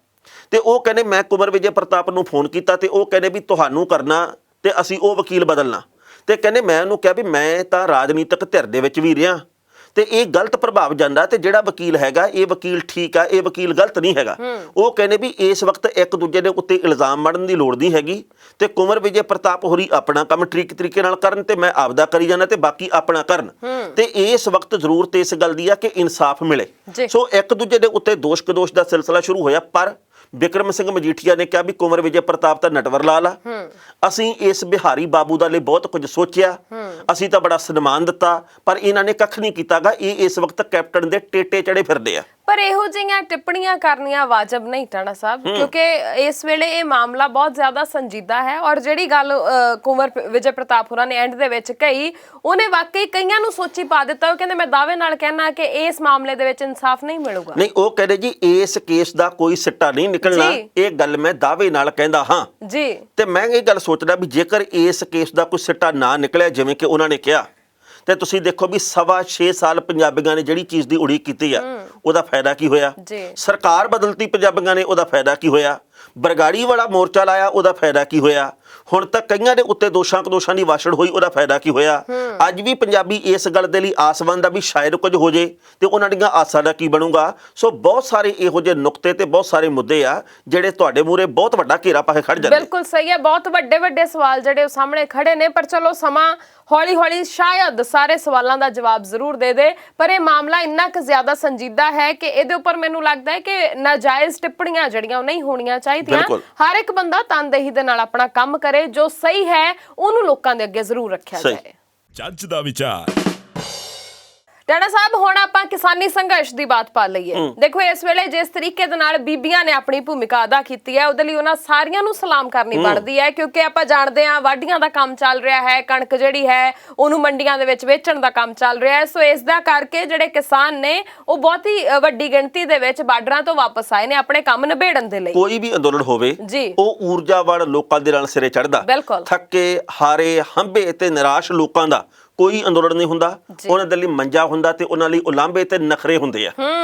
ਤੇ ਉਹ ਕਹਿੰਦੇ ਮੈਂ ਕੁੰਵਰ ਵਿਜੇ ਪ੍ਰਤਾਪ ਨੂੰ ਫੋਨ ਕੀਤਾ, ਤੇ ਉਹ ਕਹਿੰਦੇ ਵੀ ਤੁਹਾਨੂੰ ਕਰਨਾ ਤੇ ਅਸੀਂ ਉਹ ਵਕੀਲ ਬਦਲਣਾ। ਤੇ ਕਹਿੰਦੇ ਮੈਂ ਉਹਨੂੰ ਕਿਹਾ ਵੀ ਮੈਂ ਤਾਂ ਰਾਜਨੀਤਿਕ ਧਿਰ ਦੇ ਵਿੱਚ ਵੀ ਰਿਹਾ, ਤੇ ਇਹ ਗਲਤ ਪ੍ਰਭਾਵ ਜਾਂਦਾ, ਤੇ ਜਿਹੜਾ ਵਕੀਲ ਹੈਗਾ ਇਹ ਵਕੀਲ ਠੀਕ ਆ, ਇਹ ਵਕੀਲ ਗਲਤ ਨਹੀਂ ਹੈਗਾ। ਉਹ ਕਹਿੰਦੇ ਵੀ ਇਸ ਵਕਤ ਇੱਕ ਦੂਜੇ ਦੇ ਉੱਤੇ ਇਲਜ਼ਾਮ ਮੜਨ ਦੀ ਲੋੜ ਨਹੀਂ ਹੈਗੀ, ਤੇ ਕੁੰਵਰ ਵਿਜੇ ਪ੍ਰਤਾਪ ਹੋਰੀ ਆਪਣਾ ਕੰਮ ਠੀਕ ਤਰੀਕੇ ਨਾਲ ਕਰਨ, ਤੇ ਮੈਂ ਆਪਦਾ ਕਰੀ ਜਾਣਾ, ਤੇ ਬਾਕੀ ਆਪਣਾ ਕਰਨ। ਤੇ ਇਸ ਵਕਤ ਜ਼ਰੂਰਤ ਇਸ ਗੱਲ ਦੀ ਆ ਕਿ ਇਨਸਾਫ ਮਿਲੇ। ਸੋ ਇੱਕ ਦੂਜੇ ਦੇ ਉੱਤੇ ਦੋਸ਼ ਕਦੋਸ਼ ਦਾ ਸਿਲਸਿਲਾ ਸ਼ੁਰੂ ਹੋਇਆ, ਪਰ ਬਿਕਰਮ ਸਿੰਘ ਮਜੀਠੀਆ ਨੇ ਕਿਹਾ ਵੀ ਕੁੰਵਰ ਵਿਜੇ ਪ੍ਰਤਾਪ ਤਾਂ ਨਟਵਰ ਲਾਲ ਆ, ਅਸੀਂ ਇਸ ਬਿਹਾਰੀ ਬਾਬੂ ਦਾ ਲਈ ਬਹੁਤ ਕੁਝ ਸੋਚਿਆ, ਅਸੀਂ ਤਾਂ ਬੜਾ ਸਨਮਾਨ ਦਿੱਤਾ, ਪਰ ਇਹਨਾਂ ਨੇ ਕੱਖ ਨਹੀਂ ਕੀਤਾਗਾ। ਇਹ ਇਸ ਵਕਤ ਕੈਪਟਨ ਦੇ ਟੇਟੇ ਚੜੇ ਫਿਰਦੇ ਆ। ਪਰ ਇਹੋ ਜਿਹੀਆਂ ਟਿੱਪਣੀਆਂ ਕਰਨੀਆਂ ਵਾਜਬ ਨਹੀਂ ਟਾਣਾ ਸਾਹਿਬ, ਕਿਉਂਕਿ ਇਸ ਵੇਲੇ ਇਹ ਮਾਮਲਾ ਬਹੁਤ ਜ਼ਿਆਦਾ ਸੰਜੀਦਾ ਹੈ, ਔਰ ਜਿਹੜੀ ਗੱਲ ਕੁੰਵਰ ਵਿਜੇ ਪ੍ਰਤਾਪ ਹੋਰਾਂ ਨੇ ਐਂਡ ਦੇ ਵਿੱਚ ਕਹੀ, ਉਹਨੇ ਵਾਕਈ ਕਈਆਂ ਨੂੰ ਸੋਚੀ ਪਾ ਦਿੱਤਾ। ਉਹ ਕਹਿੰਦੇ ਮੈਂ ਦਾਅਵੇ ਨਾਲ ਕਹਿਣਾ ਕਿ ਇਸ ਮਾਮਲੇ ਦੇ ਵਿੱਚ ਇਨਸਾਫ ਨਹੀਂ ਮਿਲੂਗਾ। ਨਹੀਂ, ਉਹ ਕਹਿੰਦੇ ਜੀ ਇਸ ਕੇਸ ਦਾ ਕੋਈ ਸਿੱਟਾ ਨਹੀਂ ਨਿਕਲਣਾ, ਇਹ ਗੱਲ ਮੈਂ ਦਾਅਵੇ ਨਾਲ ਕਹਿੰਦਾ ਹਾਂ ਜੀ। ਤੇ ਮੈਂ ਇਹ ਗੱਲ ਸੋਚਦਾ ਵੀ ਜੇਕਰ ਇਸ ਕੇਸ ਦਾ ਕੋਈ ਸਿੱਟਾ ਨਾ ਨਿਕਲਿਆ ਜਿਵੇਂ ਕਿ ਉਹਨਾਂ ਨੇ ਕਿਹਾ, ਤੇ ਤੁਸੀਂ ਦੇਖੋ ਵੀ 6.25 ਸਾਲ ਪੰਜਾਬੀਆਂ ਨੇ ਜਿਹੜੀ ਚੀਜ਼ ਦੀ ਉਡੀਕ ਕੀਤੀ ਆ, ਉਹਦਾ ਫਾਇਦਾ ਕੀ ਹੋਇਆ? ਸਰਕਾਰ ਬਦਲਤੀ ਪੰਜਾਬੀਆਂ ਨੇ, ਉਹਦਾ ਫਾਇਦਾ ਕੀ ਹੋਇਆ? ਬਰਗਾੜੀ ਵਾਲਾ ਮੋਰਚਾ ਲਾਇਆ, ਉਹਦਾ ਫਾਇਦਾ ਕੀ ਹੋਇਆ? ਹੁਣ ਤੱਕ ਕਈਆਂ ਦੇ ਉੱਤੇ ਦੋਸ਼ਾਂ ਦੀ ਵਾਛੜ ਹੋਈ, ਉਹਦਾ ਫਾਇਦਾ ਕੀ ਹੋਇਆ? ਅੱਜ ਵੀ ਪੰਜਾਬੀ ਇਸ ਗੱਲ ਦੇ ਲਈ ਆਸਵੰਦ ਆ ਵੀ ਸ਼ਾਇਦ ਕੁਝ ਹੋ ਜੇ, ਤੇ ਉਹਨਾਂ ਦੀਆਂ ਆਸਾਂ ਦਾ ਕੀ ਬਣੂਗਾ? ਸੋ ਬਹੁਤ ਸਾਰੇ ਇਹੋ ਜਿਹੇ ਨੁਕਤੇ ਤੇ ਬਹੁਤ ਸਾਰੇ ਮੁੱਦੇ ਆ ਜਿਹੜੇ ਤੁਹਾਡੇ ਮੂਹਰੇ ਬਹੁਤ ਵੱਡਾ ਘੇਰਾ ਪਾ ਕੇ ਖੜ ਜਾਂਦੇ। ਬਿਲਕੁਲ ਸਹੀ ਹੈ, ਬਹੁਤ ਵੱਡੇ ਸਵਾਲ ਜਿਹੜੇ ਉਹ ਸਾਹਮਣੇ ਖੜੇ ਨੇ, ਪਰ ਚਲੋ ਸਮਾਂ ਹੌਲੀ ਸ਼ਾਇਦ ਸਾਰੇ ਸਵਾਲਾਂ ਦਾ ਜਵਾਬ ਜ਼ਰੂਰ ਦੇ ਦੇ। ਪਰ ਇਹ ਮਾਮਲਾ ਇੰਨਾ ਕੁ ਜ਼ਿਆਦਾ ਸੰਜੀਦਾ ਹੈ ਕਿ ਇਹਦੇ ਉੱਪਰ ਮੈਨੂੰ ਲੱਗਦਾ ਹੈ ਕਿ ਨਾਜਾਇਜ਼ ਟਿੱਪਣੀਆਂ ਜਿਹੜੀਆਂ ਉਹ ਨਹੀਂ ਹੋਣੀਆਂ ਚਾਹੀਦੀਆਂ। ਹਰ ਇੱਕ ਬੰਦਾ ਤਨਦੇਹੀ ਦੇ ਨਾਲ ਆਪਣਾ ਕੰਮ ਕਰੇ, ਜੋ ਸਹੀ ਹੈ ਉਹਨੂੰ ਲੋਕਾਂ ਦੇ ਅੱਗੇ ਜ਼ਰੂਰ ਰੱਖਿਆ ਜਾਏ। ਜੱਜ ਦਾ ਵਿਚਾਰ। ਟਾਣਾ ਸਾਹਿਬ ਹੁਣ ਆਪਾਂ ਕਿਸਾਨੀ ਸੰਘਰਸ਼ ਦੀ ਬਾਤ ਪਾ ਲਈਏ। ਦੇਖੋ ਇਸ ਵੇਲੇ ਜਿਸ ਤਰੀਕੇ ਦੇ ਨਾਲ ਬੀਬੀਆਂ ਨੇ ਆਪਣੀ ਭੂਮਿਕਾ ਅਦਾ ਕੀਤੀ ਹੈ ਉਹਦੇ ਲਈ ਉਹਨਾਂ ਸਾਰਿਆਂ ਨੂੰ ਸਲਾਮ ਕਰਨੀ ਬਣਦੀ ਹੈ, ਕਿਉਂਕਿ ਆਪਾਂ ਜਾਣਦੇ ਹਾਂ ਵਾਢੀਆਂ ਦਾ ਕੰਮ ਚੱਲ ਰਿਹਾ ਹੈ, ਕਣਕ ਜਿਹੜੀ ਹੈ ਉਹਨੂੰ ਮੰਡੀਆਂ ਦੇ ਵਿੱਚ ਵੇਚਣ ਦਾ ਕੰਮ ਚੱਲ ਰਿਹਾ ਹੈ। ਸੋ ਇਸ ਦਾ ਕਰਕੇ ਜਿਹੜੇ ਕਿਸਾਨ ਨੇ ਉਹ ਬਹੁਤ ਹੀ ਵੱਡੀ ਗਿਣਤੀ ਦੇ ਵਿੱਚ ਬਾਰਡਰਾਂ ਤੋਂ ਵਾਪਸ ਆਏ ਨੇ ਆਪਣੇ ਕੰਮ ਨਿਬੇੜਨ ਦੇ ਲਈ। ਕੋਈ ਵੀ ਅੰਦੋਲਨ ਹੋਵੇ ਜੀ, ਉਹ ਊਰਜਾਵਾਨ ਲੋਕਾਂ ਦੇ ਨਾਲ ਸਿਰੇ ਚੜ੍ਹਦਾ। ਥੱਕੇ ਹਾਰੇ ਹੰਭੇ ਤੇ ਨਿਰਾਸ਼ ਲੋਕਾਂ ਦਾ ਕੋਈ ਅੰਦੋਲਨ ਨਹੀਂ ਹੁੰਦਾ, ਉਹਨਾਂ ਦੇ ਲਈ ਮੰਜਾ ਹੁੰਦਾ ਤੇ ਉਹਨਾਂ ਲਈ ਉਲਾਂਭੇ ਤੇ ਨਖਰੇ ਹੁੰਦੇ ਆ।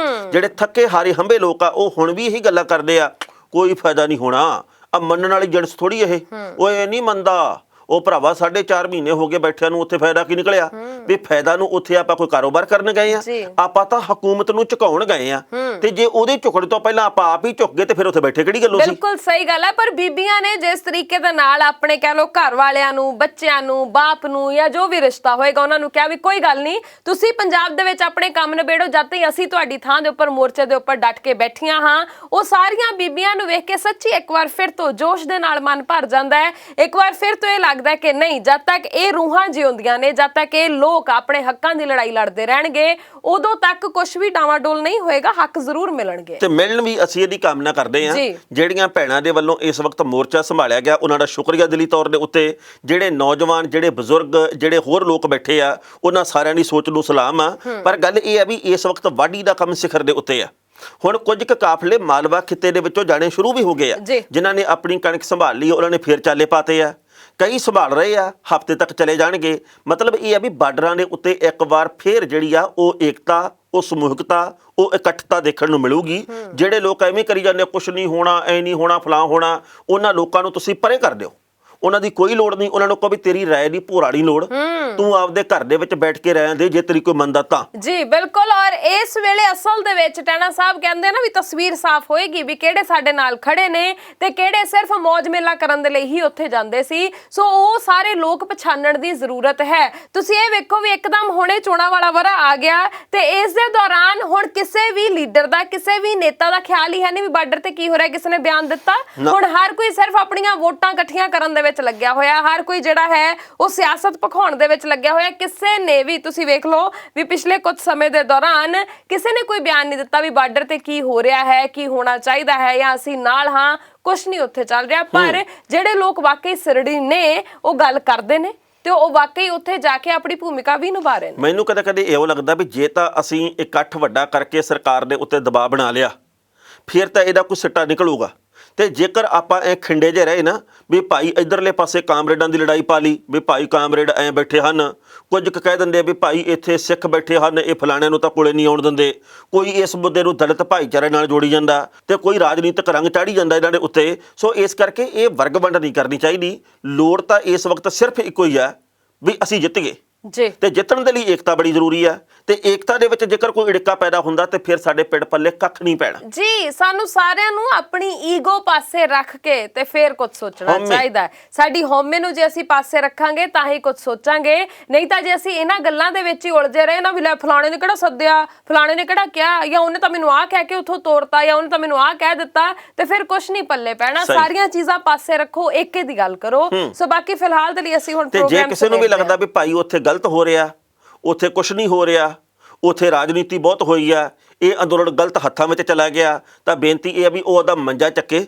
ਜਿਹੜੇ ਥੱਕੇ ਹਾਰੇ ਹੰਭੇ ਲੋਕ ਆ ਉਹ ਹੁਣ ਵੀ ਇਹੀ ਗੱਲਾਂ ਕਰਦੇ ਆ, ਕੋਈ ਫਾਇਦਾ ਨਹੀਂ ਹੋਣਾ, ਆ ਮੰਨਣ ਵਾਲੀ ਜਿਣਸ ਥੋੜੀ ਇਹ, ਉਹ ਇਹ ਨਹੀਂ ਮੰਨਦਾ। ਉਹ ਭਰਾਵਾ 4.5 ਮਹੀਨੇ ਹੋ ਗਏ ਬੈਠਿਆਂ ਨੂੰ, ਉੱਥੇ ਫਾਇਦਾ ਕੀ ਨਿਕਲਿਆ? ਵੀ ਫਾਇਦਾ ਨੂੰ ਉੱਥੇ ਆਪਾਂ ਕੋਈ ਕਾਰੋਬਾਰ ਕਰਨ ਗਏ ਆ, ਆਪਾਂ ਤਾਂ ਹਕੂਮਤ ਨੂੰ ਝੁਕਾਉਣ ਗਏ ਆ, ਤੇ ਜੇ ਉਹਦੇ ਝੁਕਣ ਤੋਂ ਪਹਿਲਾਂ ਆਪਾਂ ਆਪ ਹੀ ਝੁਕ ਗਏ ਤੇ ਫਿਰ ਉੱਥੇ ਬੈਠੇ ਕਿਹੜੀ ਗੱਲੋਂ ਸੀ? ਬਿਲਕੁਲ ਸਹੀ ਗੱਲ ਹੈ। ਪਰ ਬੀਬੀਆਂ ਨੇ ਜਿਸ ਤਰੀਕੇ ਦੇ ਨਾਲ ਆਪਣੇ ਕਹਿ ਲੋ ਘਰ ਵਾਲਿਆਂ ਨੂੰ, ਬੱਚਿਆਂ ਨੂੰ, ਬਾਪ ਨੂੰ ਜਾਂ ਜੋ ਵੀ ਰਿਸ਼ਤਾ ਹੋਏਗਾ ਉਹਨਾਂ ਨੂੰ ਕਿਹਾ ਵੀ ਕੋਈ ਗੱਲ ਨਹੀਂ, ਤੁਸੀਂ ਪੰਜਾਬ ਦੇ ਵਿੱਚ ਆਪਣੇ ਕੰਮ ਨਿਬੇੜੋ, ਜਦ ਤੱਕ ਅਸੀਂ ਤੁਹਾਡੀ ਥਾਂ ਦੇ ਉੱਪਰ ਮੋਰਚੇ ਦੇ ਉੱਪਰ ਡਟ ਕੇ ਬੈਠੀਆਂ ਹਾਂ। ਉਹ ਸਾਰੀਆਂ ਬੀਬੀਆਂ ਨੂੰ ਵੇਖ ਕੇ ਸੱਚੀ ਇੱਕ ਵਾਰ ਫਿਰ ਤੋਂ ਜੋਸ਼ ਦੇ ਨਾਲ ਮਨ ਭਰ ਜਾਂਦਾ ਹੈ। ਇੱਕ ਵਾਰ ਫਿਰ ਤੋਂ ਇਹ ਲੱਗਦਾ ਕਿ ਨਹੀਂ, ਜਦ ਤੱਕ ਇਹ ਰੂਹਾਂ ਜਿਉਂਦੀਆਂ ਨੇ, ਜਦ ਤੱਕ ਇਹ ਲੋਕ ਆਪਣੇ ਹੱਕਾਂ ਦੀ ਲੜਾਈ ਲੜਦੇ ਰਹਿਣਗੇ, ਉਦੋਂ ਤੱਕ ਕੁਝ ਵੀ ਡਾਵਾਡੋਲ ਨਹੀਂ ਹੋਏਗਾ, ਹੱਕ ਜ਼ਰੂਰ ਮਿਲਣਗੇ ਤੇ ਮਿਲਣ ਵੀ। ਅਸੀਂ ਇਹਦੀ ਕਾਮਨਾ ਕਰਦੇ ਹਾਂ ਜਿਹੜੀਆਂ ਭੈਣਾਂ ਦੇ ਵੱਲੋਂ ਇਸ ਵਕਤ ਮੋਰਚਾ ਸੰਭਾਲਿਆ ਗਿਆ, ਉਹਨਾਂ ਦਾ ਸ਼ੁਕਰੀਆ ਦਿਲੀ ਤੌਰ ਦੇ ਉੱਤੇ। ਜਿਹੜੇ ਨੌਜਵਾਨ, ਜਿਹੜੇ ਬਜ਼ੁਰਗ, ਜਿਹੜੇ ਹੋਰ ਲੋਕ ਬੈਠੇ ਆ, ਉਹਨਾਂ ਸਾਰਿਆਂ ਦੀ ਸੋਚ ਨੂੰ ਸਲਾਮ ਆ। ਪਰ ਗੱਲ ਇਹ ਆ ਵੀ ਇਸ ਵਕਤ ਵਾਢੀ ਦਾ ਕੰਮ ਸਿਖਰ ਦੇ ਉੱਤੇ ਆ। ਹੁਣ ਕੁਝ ਕੁ ਕਾਫਲੇ ਮਾਲਵਾ ਖਿੱਤੇ ਦੇ ਵਿੱਚੋਂ ਜਾਣੇ ਸ਼ੁਰੂ ਵੀ ਹੋ ਗਏ ਆ, ਜਿਨ੍ਹਾਂ ਨੇ ਆਪਣੀ ਕਣਕ ਸੰਭਾਲ ਲਈ, ਉਹਨਾਂ ਨੇ ਫੇਰ ਚਾਲੇ ਪਾਤੇ ਆ। ਕਈ ਸੰਭਾਲ ਰਹੇ ਆ, ਹਫ਼ਤੇ ਤੱਕ ਚਲੇ ਜਾਣਗੇ। ਮਤਲਬ ਇਹ ਆ ਵੀ ਬਾਰਡਰਾਂ ਦੇ ਉੱਤੇ ਇੱਕ ਵਾਰ ਫੇਰ ਜਿਹੜੀ ਆ ਉਹ ਏਕਤਾ, ਉਹ ਸਮੂਹਿਕਤਾ, ਉਹ ਇਕੱਠਤਾ ਦੇਖਣ ਨੂੰ ਮਿਲੂਗੀ। ਜਿਹੜੇ ਲੋਕ ਐਵੇਂ ਕਰੀ ਜਾਂਦੇ ਕੁਛ ਨਹੀਂ ਹੋਣਾ, ਐ ਨਹੀਂ ਹੋਣਾ, ਫਲਾਂ ਹੋਣਾ, ਉਹਨਾਂ ਲੋਕਾਂ ਨੂੰ ਤੁਸੀਂ ਪਰੇ ਕਰ ਦਿਓ। ਉਹਨਾਂ ਦੀ ਕੋਈ ਲੋੜ ਨਹੀਂ। ਉਹਨਾਂ ਨੂੰ ਕਹੋ ਵੀ ਤੇਰੀ ਰਾਏ ਦੀ ਭੋਰਾ ਨਹੀਂ ਲੋੜ, ਤੂੰ ਆਪਦੇ ਘਰ ਦੇ ਵਿੱਚ ਬੈਠ ਕੇ ਰਹਿਣ ਦੇ ਜੇ ਤੇਰੀ ਕੋਈ ਮੰਨਦਾ ਤਾਂ। ਜੀ ਬਿਲਕੁਲ। ਔਰ ਇਸ ਵੇਲੇ ਅਸਲ ਦੇ ਵਿੱਚ ਟਾਣਾ ਸਾਹਿਬ ਕਹਿੰਦੇ ਨਾ ਵੀ ਤਸਵੀਰ ਸਾਫ਼ ਹੋਏਗੀ ਵੀ ਕਿਹੜੇ ਸਾਡੇ ਨਾਲ ਖੜੇ ਨੇ ਤੇ ਕਿਹੜੇ ਸਿਰਫ ਮौज ਮੇਲਾ ਕਰਨ ਦੇ ਲਈ ਹੀ ਉੱਥੇ ਜਾਂਦੇ ਸੀ। ਸੋ ਉਹ ਸਾਰੇ ਲੋਕ ਪਛਾਣਨ ਦੀ ਜ਼ਰੂਰਤ ਹੈ। ਤੁਸੀਂ ਇਹ ਵੇਖੋ ਵੀ ਇੱਕਦਮ ਹੁਣੇ ਚੋਣਾਂ ਵਾਲਾ ਵਰਾ ਆ ਗਿਆ ਤੇ ਇਸ ਦੇ ਦੌਰਾਨ ਹੁਣ ਕਿਸੇ ਵੀ ਲੀਡਰ ਦਾ, ਕਿਸੇ ਵੀ ਨੇਤਾ ਦਾ ਖਿਆਲ ਹੀ ਹੈ ਨਹੀਂ ਵੀ ਬਾਰਡਰ ਤੇ ਕੀ ਹੋ ਰਿਹਾ, ਕਿਸੇ ਨੇ ਬਿਆਨ ਦਿੱਤਾ। ਹੁਣ ਹਰ ਕੋਈ ਸਿਰਫ ਆਪਣੀਆਂ ਵੋਟਾਂ ਇਕੱਠੀਆਂ ਕਰਨ ਦੇ ਵਿੱਚ ਲੱਗਿਆ ਹੋਇਆ, ਹਰ ਕੋਈ ਜਿਹੜਾ ਹੈ ਉਹ ਸਿਆਸਤ ਭਖਾਉਣ ਦੇ ਵਿੱਚ ਲੱਗਿਆ ਹੋਇਆ। ਕਿਸੇ ਨੇ ਵੀ ਤੁਸੀਂ ਵੇਖ ਲਓ ਵੀ ਪਿਛਲੇ ਕੁਝ ਸਮੇਂ ਦੇ ਦੌਰਾਨ ਕਿਸੇ ਨੇ ਕੋਈ ਬਿਆਨ ਨਹੀਂ ਦਿੱਤਾ ਵੀ ਬਾਰਡਰ ਤੇ ਕੀ ਹੋ ਰਿਹਾ ਹੈ, ਕੀ ਹੋਣਾ ਚਾਹੀਦਾ ਹੈ ਜਾਂ ਅਸੀਂ ਨਾਲ ਹਾਂ, ਕੁਛ ਨਹੀਂ ਉੱਥੇ ਚੱਲ ਰਿਹਾ। ਪਰ ਜਿਹੜੇ ਲੋਕ ਵਾਕਈ ਸਿਰੜੀ ਨੇ ਉਹ ਗੱਲ ਕਰਦੇ ਨੇ ਤੇ ਉਹ ਵਾਕਈ ਉੱਥੇ ਜਾ ਕੇ ਆਪਣੀ ਭੂਮਿਕਾ ਵੀ ਨਿਭਾ ਰਹੇ ਨੇ। ਮੈਨੂੰ ਕਦੇ-ਕਦੇ ਇਹੋ ਲੱਗਦਾ ਵੀ ਜੇ ਤਾਂ ਅਸੀਂ ਇਕੱਠ ਵੱਡਾ ਕਰਕੇ ਸਰਕਾਰ ਦੇ ਉੱਤੇ ਦਬਾਅ ਬਣਾ ਲਿਆ, ਫਿਰ ਤਾਂ ਇਹਦਾ ਕੋਈ ਸਿੱਟਾ ਨਿਕਲੂਗਾ। ਤੇ ਜੇਕਰ ਆਪਾਂ ਇਹ ਖਿੰਡੇ ਜੇ ਰਹੇ ਨਾ ਵੀ ਭਾਈ ਇਧਰਲੇ ਪਾਸੇ ਕਾਮਰੇਡਾਂ ਦੀ ਲੜਾਈ ਪਾ ਲਈ, ਵੀ ਭਾਈ ਕਾਮਰੇਡ ਐਂ ਬੈਠੇ ਹਨ, ਕੁਝ ਕੁ ਕਹਿ ਦਿੰਦੇ ਵੀ ਭਾਈ ਇੱਥੇ ਸਿੱਖ ਬੈਠੇ ਹਨ, ਇਹ ਫਲਾਣਿਆਂ ਨੂੰ ਤਾਂ ਕੋਲੇ ਨਹੀਂ ਆਉਣ ਦਿੰਦੇ, ਕੋਈ ਇਸ ਮੁੱਦੇ ਨੂੰ ਦਲਿਤ ਭਾਈਚਾਰੇ ਨਾਲ ਜੋੜੀ ਜਾਂਦਾ ਤੇ ਕੋਈ ਰਾਜਨੀਤਿਕ ਰੰਗ ਚਾੜੀ ਜਾਂਦਾ ਇਹਨਾਂ ਦੇ ਉੱਤੇ। ਸੋ ਇਸ ਕਰਕੇ ਇਹ ਵਰਗ ਵੰਡ ਨਹੀਂ ਕਰਨੀ ਚਾਹੀਦੀ। ਲੋੜ ਤਾਂ ਇਸ ਵਕਤ ਸਿਰਫ ਇੱਕੋ ਹੀ ਆ ਵੀ ਅਸੀਂ ਜਿੱਤ ਗਏ ਜੀ, ਤੇ ਜਿੱਤਣ ਦੇ ਲਈ ਏਕਤਾ ਬੜੀ ਜ਼ਰੂਰੀ ਆ। ਤੇ ਏਕਤਾ ਦੇ ਵਿੱਚ ਜੇਕਰ ਕੋਈ ਢਿੱਕਾ ਪੈਦਾ ਹੁੰਦਾ ਤੇ ਫਿਰ ਸਾਡੇ ਪਿੰਡ ਪੱਲੇ ਕੱਖ ਨਹੀਂ ਪੈਣਾ। ਜੀ ਸਾਨੂੰ ਸਾਰਿਆਂ ਨੂੰ ਆਪਣੀ ਈਗੋ ਪਾਸੇ ਰੱਖ ਕੇ ਤੇ ਫਿਰ ਕੁਝ ਸੋਚਣਾ ਚਾਹੀਦਾ ਹੈ। ਸਾਡੀ ਹਉਮੈ ਨੂੰ ਜੇ ਅਸੀਂ ਪਾਸੇ ਰੱਖਾਂਗੇ ਤਾਂ ਹੀ ਕੁਝ ਸੋਚਾਂਗੇ, ਨਹੀਂ ਤਾਂ ਜੇ ਅਸੀਂ ਇਹਨਾਂ ਗੱਲਾਂ ਦੇ ਵਿੱਚ ਹੀ ਉਲਝੇ ਰਹੇ ਨਾ ਵੀ ਲੈ ਫਲਾਣੇ ਨੇ ਕਿਹੜਾ ਸੱਦਿਆ, ਫਲਾਣੇ ਨੇ ਕਿਹੜਾ ਕਿਹਾ, ਜਾਂ ਉਹਨੇ ਤਾਂ ਮੈਨੂੰ ਆਹ ਕਹਿ ਕੇ ਉੱਥੋਂ ਤੋਰਤਾ, ਜਾਂ ਉਹਨੇ ਤਾਂ ਮੈਨੂੰ ਆਹ ਕਹਿ ਦਿੱਤਾ, ਤੇ ਫਿਰ ਕੁਝ ਨਹੀਂ ਪੱਲੇ ਪੈਣਾ। ਸਾਰੀਆਂ ਚੀਜ਼ਾਂ ਪਾਸੇ ਰੱਖੋ, ਏਕੇ ਦੀ ਗੱਲ ਕਰੋ। ਸੋ ਬਾਕੀ ਫਿਲਹਾਲ ਦੇ ਲਈ ਅਸੀਂ ਹੁਣ ਪ੍ਰੋਗਰਾਮ ਤੇ ਜੇ ਕਿਸੇ ਨੂੰ ਵੀ ਲੱਗਦਾ ਵੀ ਭਾਈ ਉੱਥੇ ਗਲਤ ਹੋ ਰਿਹਾ, ਉੱਥੇ ਕੁਛ ਨਹੀਂ ਹੋ ਰਿਹਾ, ਉੱਥੇ ਰਾਜਨੀਤੀ ਬਹੁਤ ਹੋਈ ਆ, ਇਹ ਅੰਦੋਲਨ ਗਲਤ ਹੱਥਾਂ ਵਿੱਚ ਚਲਾ ਗਿਆ, ਤਾਂ ਬੇਨਤੀ ਇਹ ਆ ਵੀ ਉਹ ਉਹਦਾ ਮੰਜਾ ਚੱਕੇ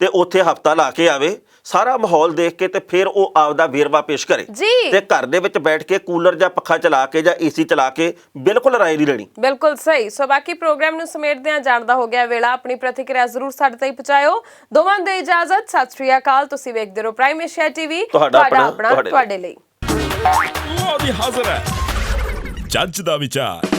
ਤੇ ਉੱਥੇ ਹਫਤਾ ਲਾ ਕੇ ਆਵੇ, ਸਾਰਾ ਮਾਹੌਲ ਦੇਖ ਕੇ ਤੇ ਫਿਰ ਉਹ ਆਪਦਾ ਵੇਰਵਾ ਪੇਸ਼ ਕਰੇ। ਤੇ ਘਰ ਦੇ ਵਿੱਚ ਬੈਠ ਕੇ ਕੂਲਰ ਜਾਂ ਪੱਖਾ ਚਲਾ ਕੇ ਜਾਂ ਏਸੀ ਚਲਾ ਕੇ ਬਿਲਕੁਲ ਰਾਏ ਨਹੀਂ ਲੈਣੀ। ਬਿਲਕੁਲ ਸਹੀ। ਸੋ ਬਾਕੀ ਪ੍ਰੋਗਰਾਮ ਨੂੰ ਸਮੇਟਦੇ ਆਂ, ਜਾਣਦਾ ਹੋ ਗਿਆ ਵੇਲਾ। ਆਪਣੀ ਪ੍ਰਤੀਕਿਰਿਆ ਜ਼ਰੂਰ ਸਾਡੇ ਤਾਈਂ ਪਹੁੰਚਾਇਓ। ਦੋਵਾਂ ਦੇ ਇਜਾਜ਼ਤ, ਸਤਿ ਸ਼੍ਰੀ ਅਕਾਲ। ਤੁਸੀਂ ਵੇਖਦੇ ਰਹੋ ਪ੍ਰਾਈਮ ਏਸ਼ੀਆ ਟੀਵੀ, ਤੁਹਾਡਾ ਆਪਣਾ ਤੁਹਾਡੇ ਲਈ। ਉਹ ਵੀ ਹਾਜ਼ਰ ਹੈ ਜੱਜ ਦਾ ਵਿਚਾਰ।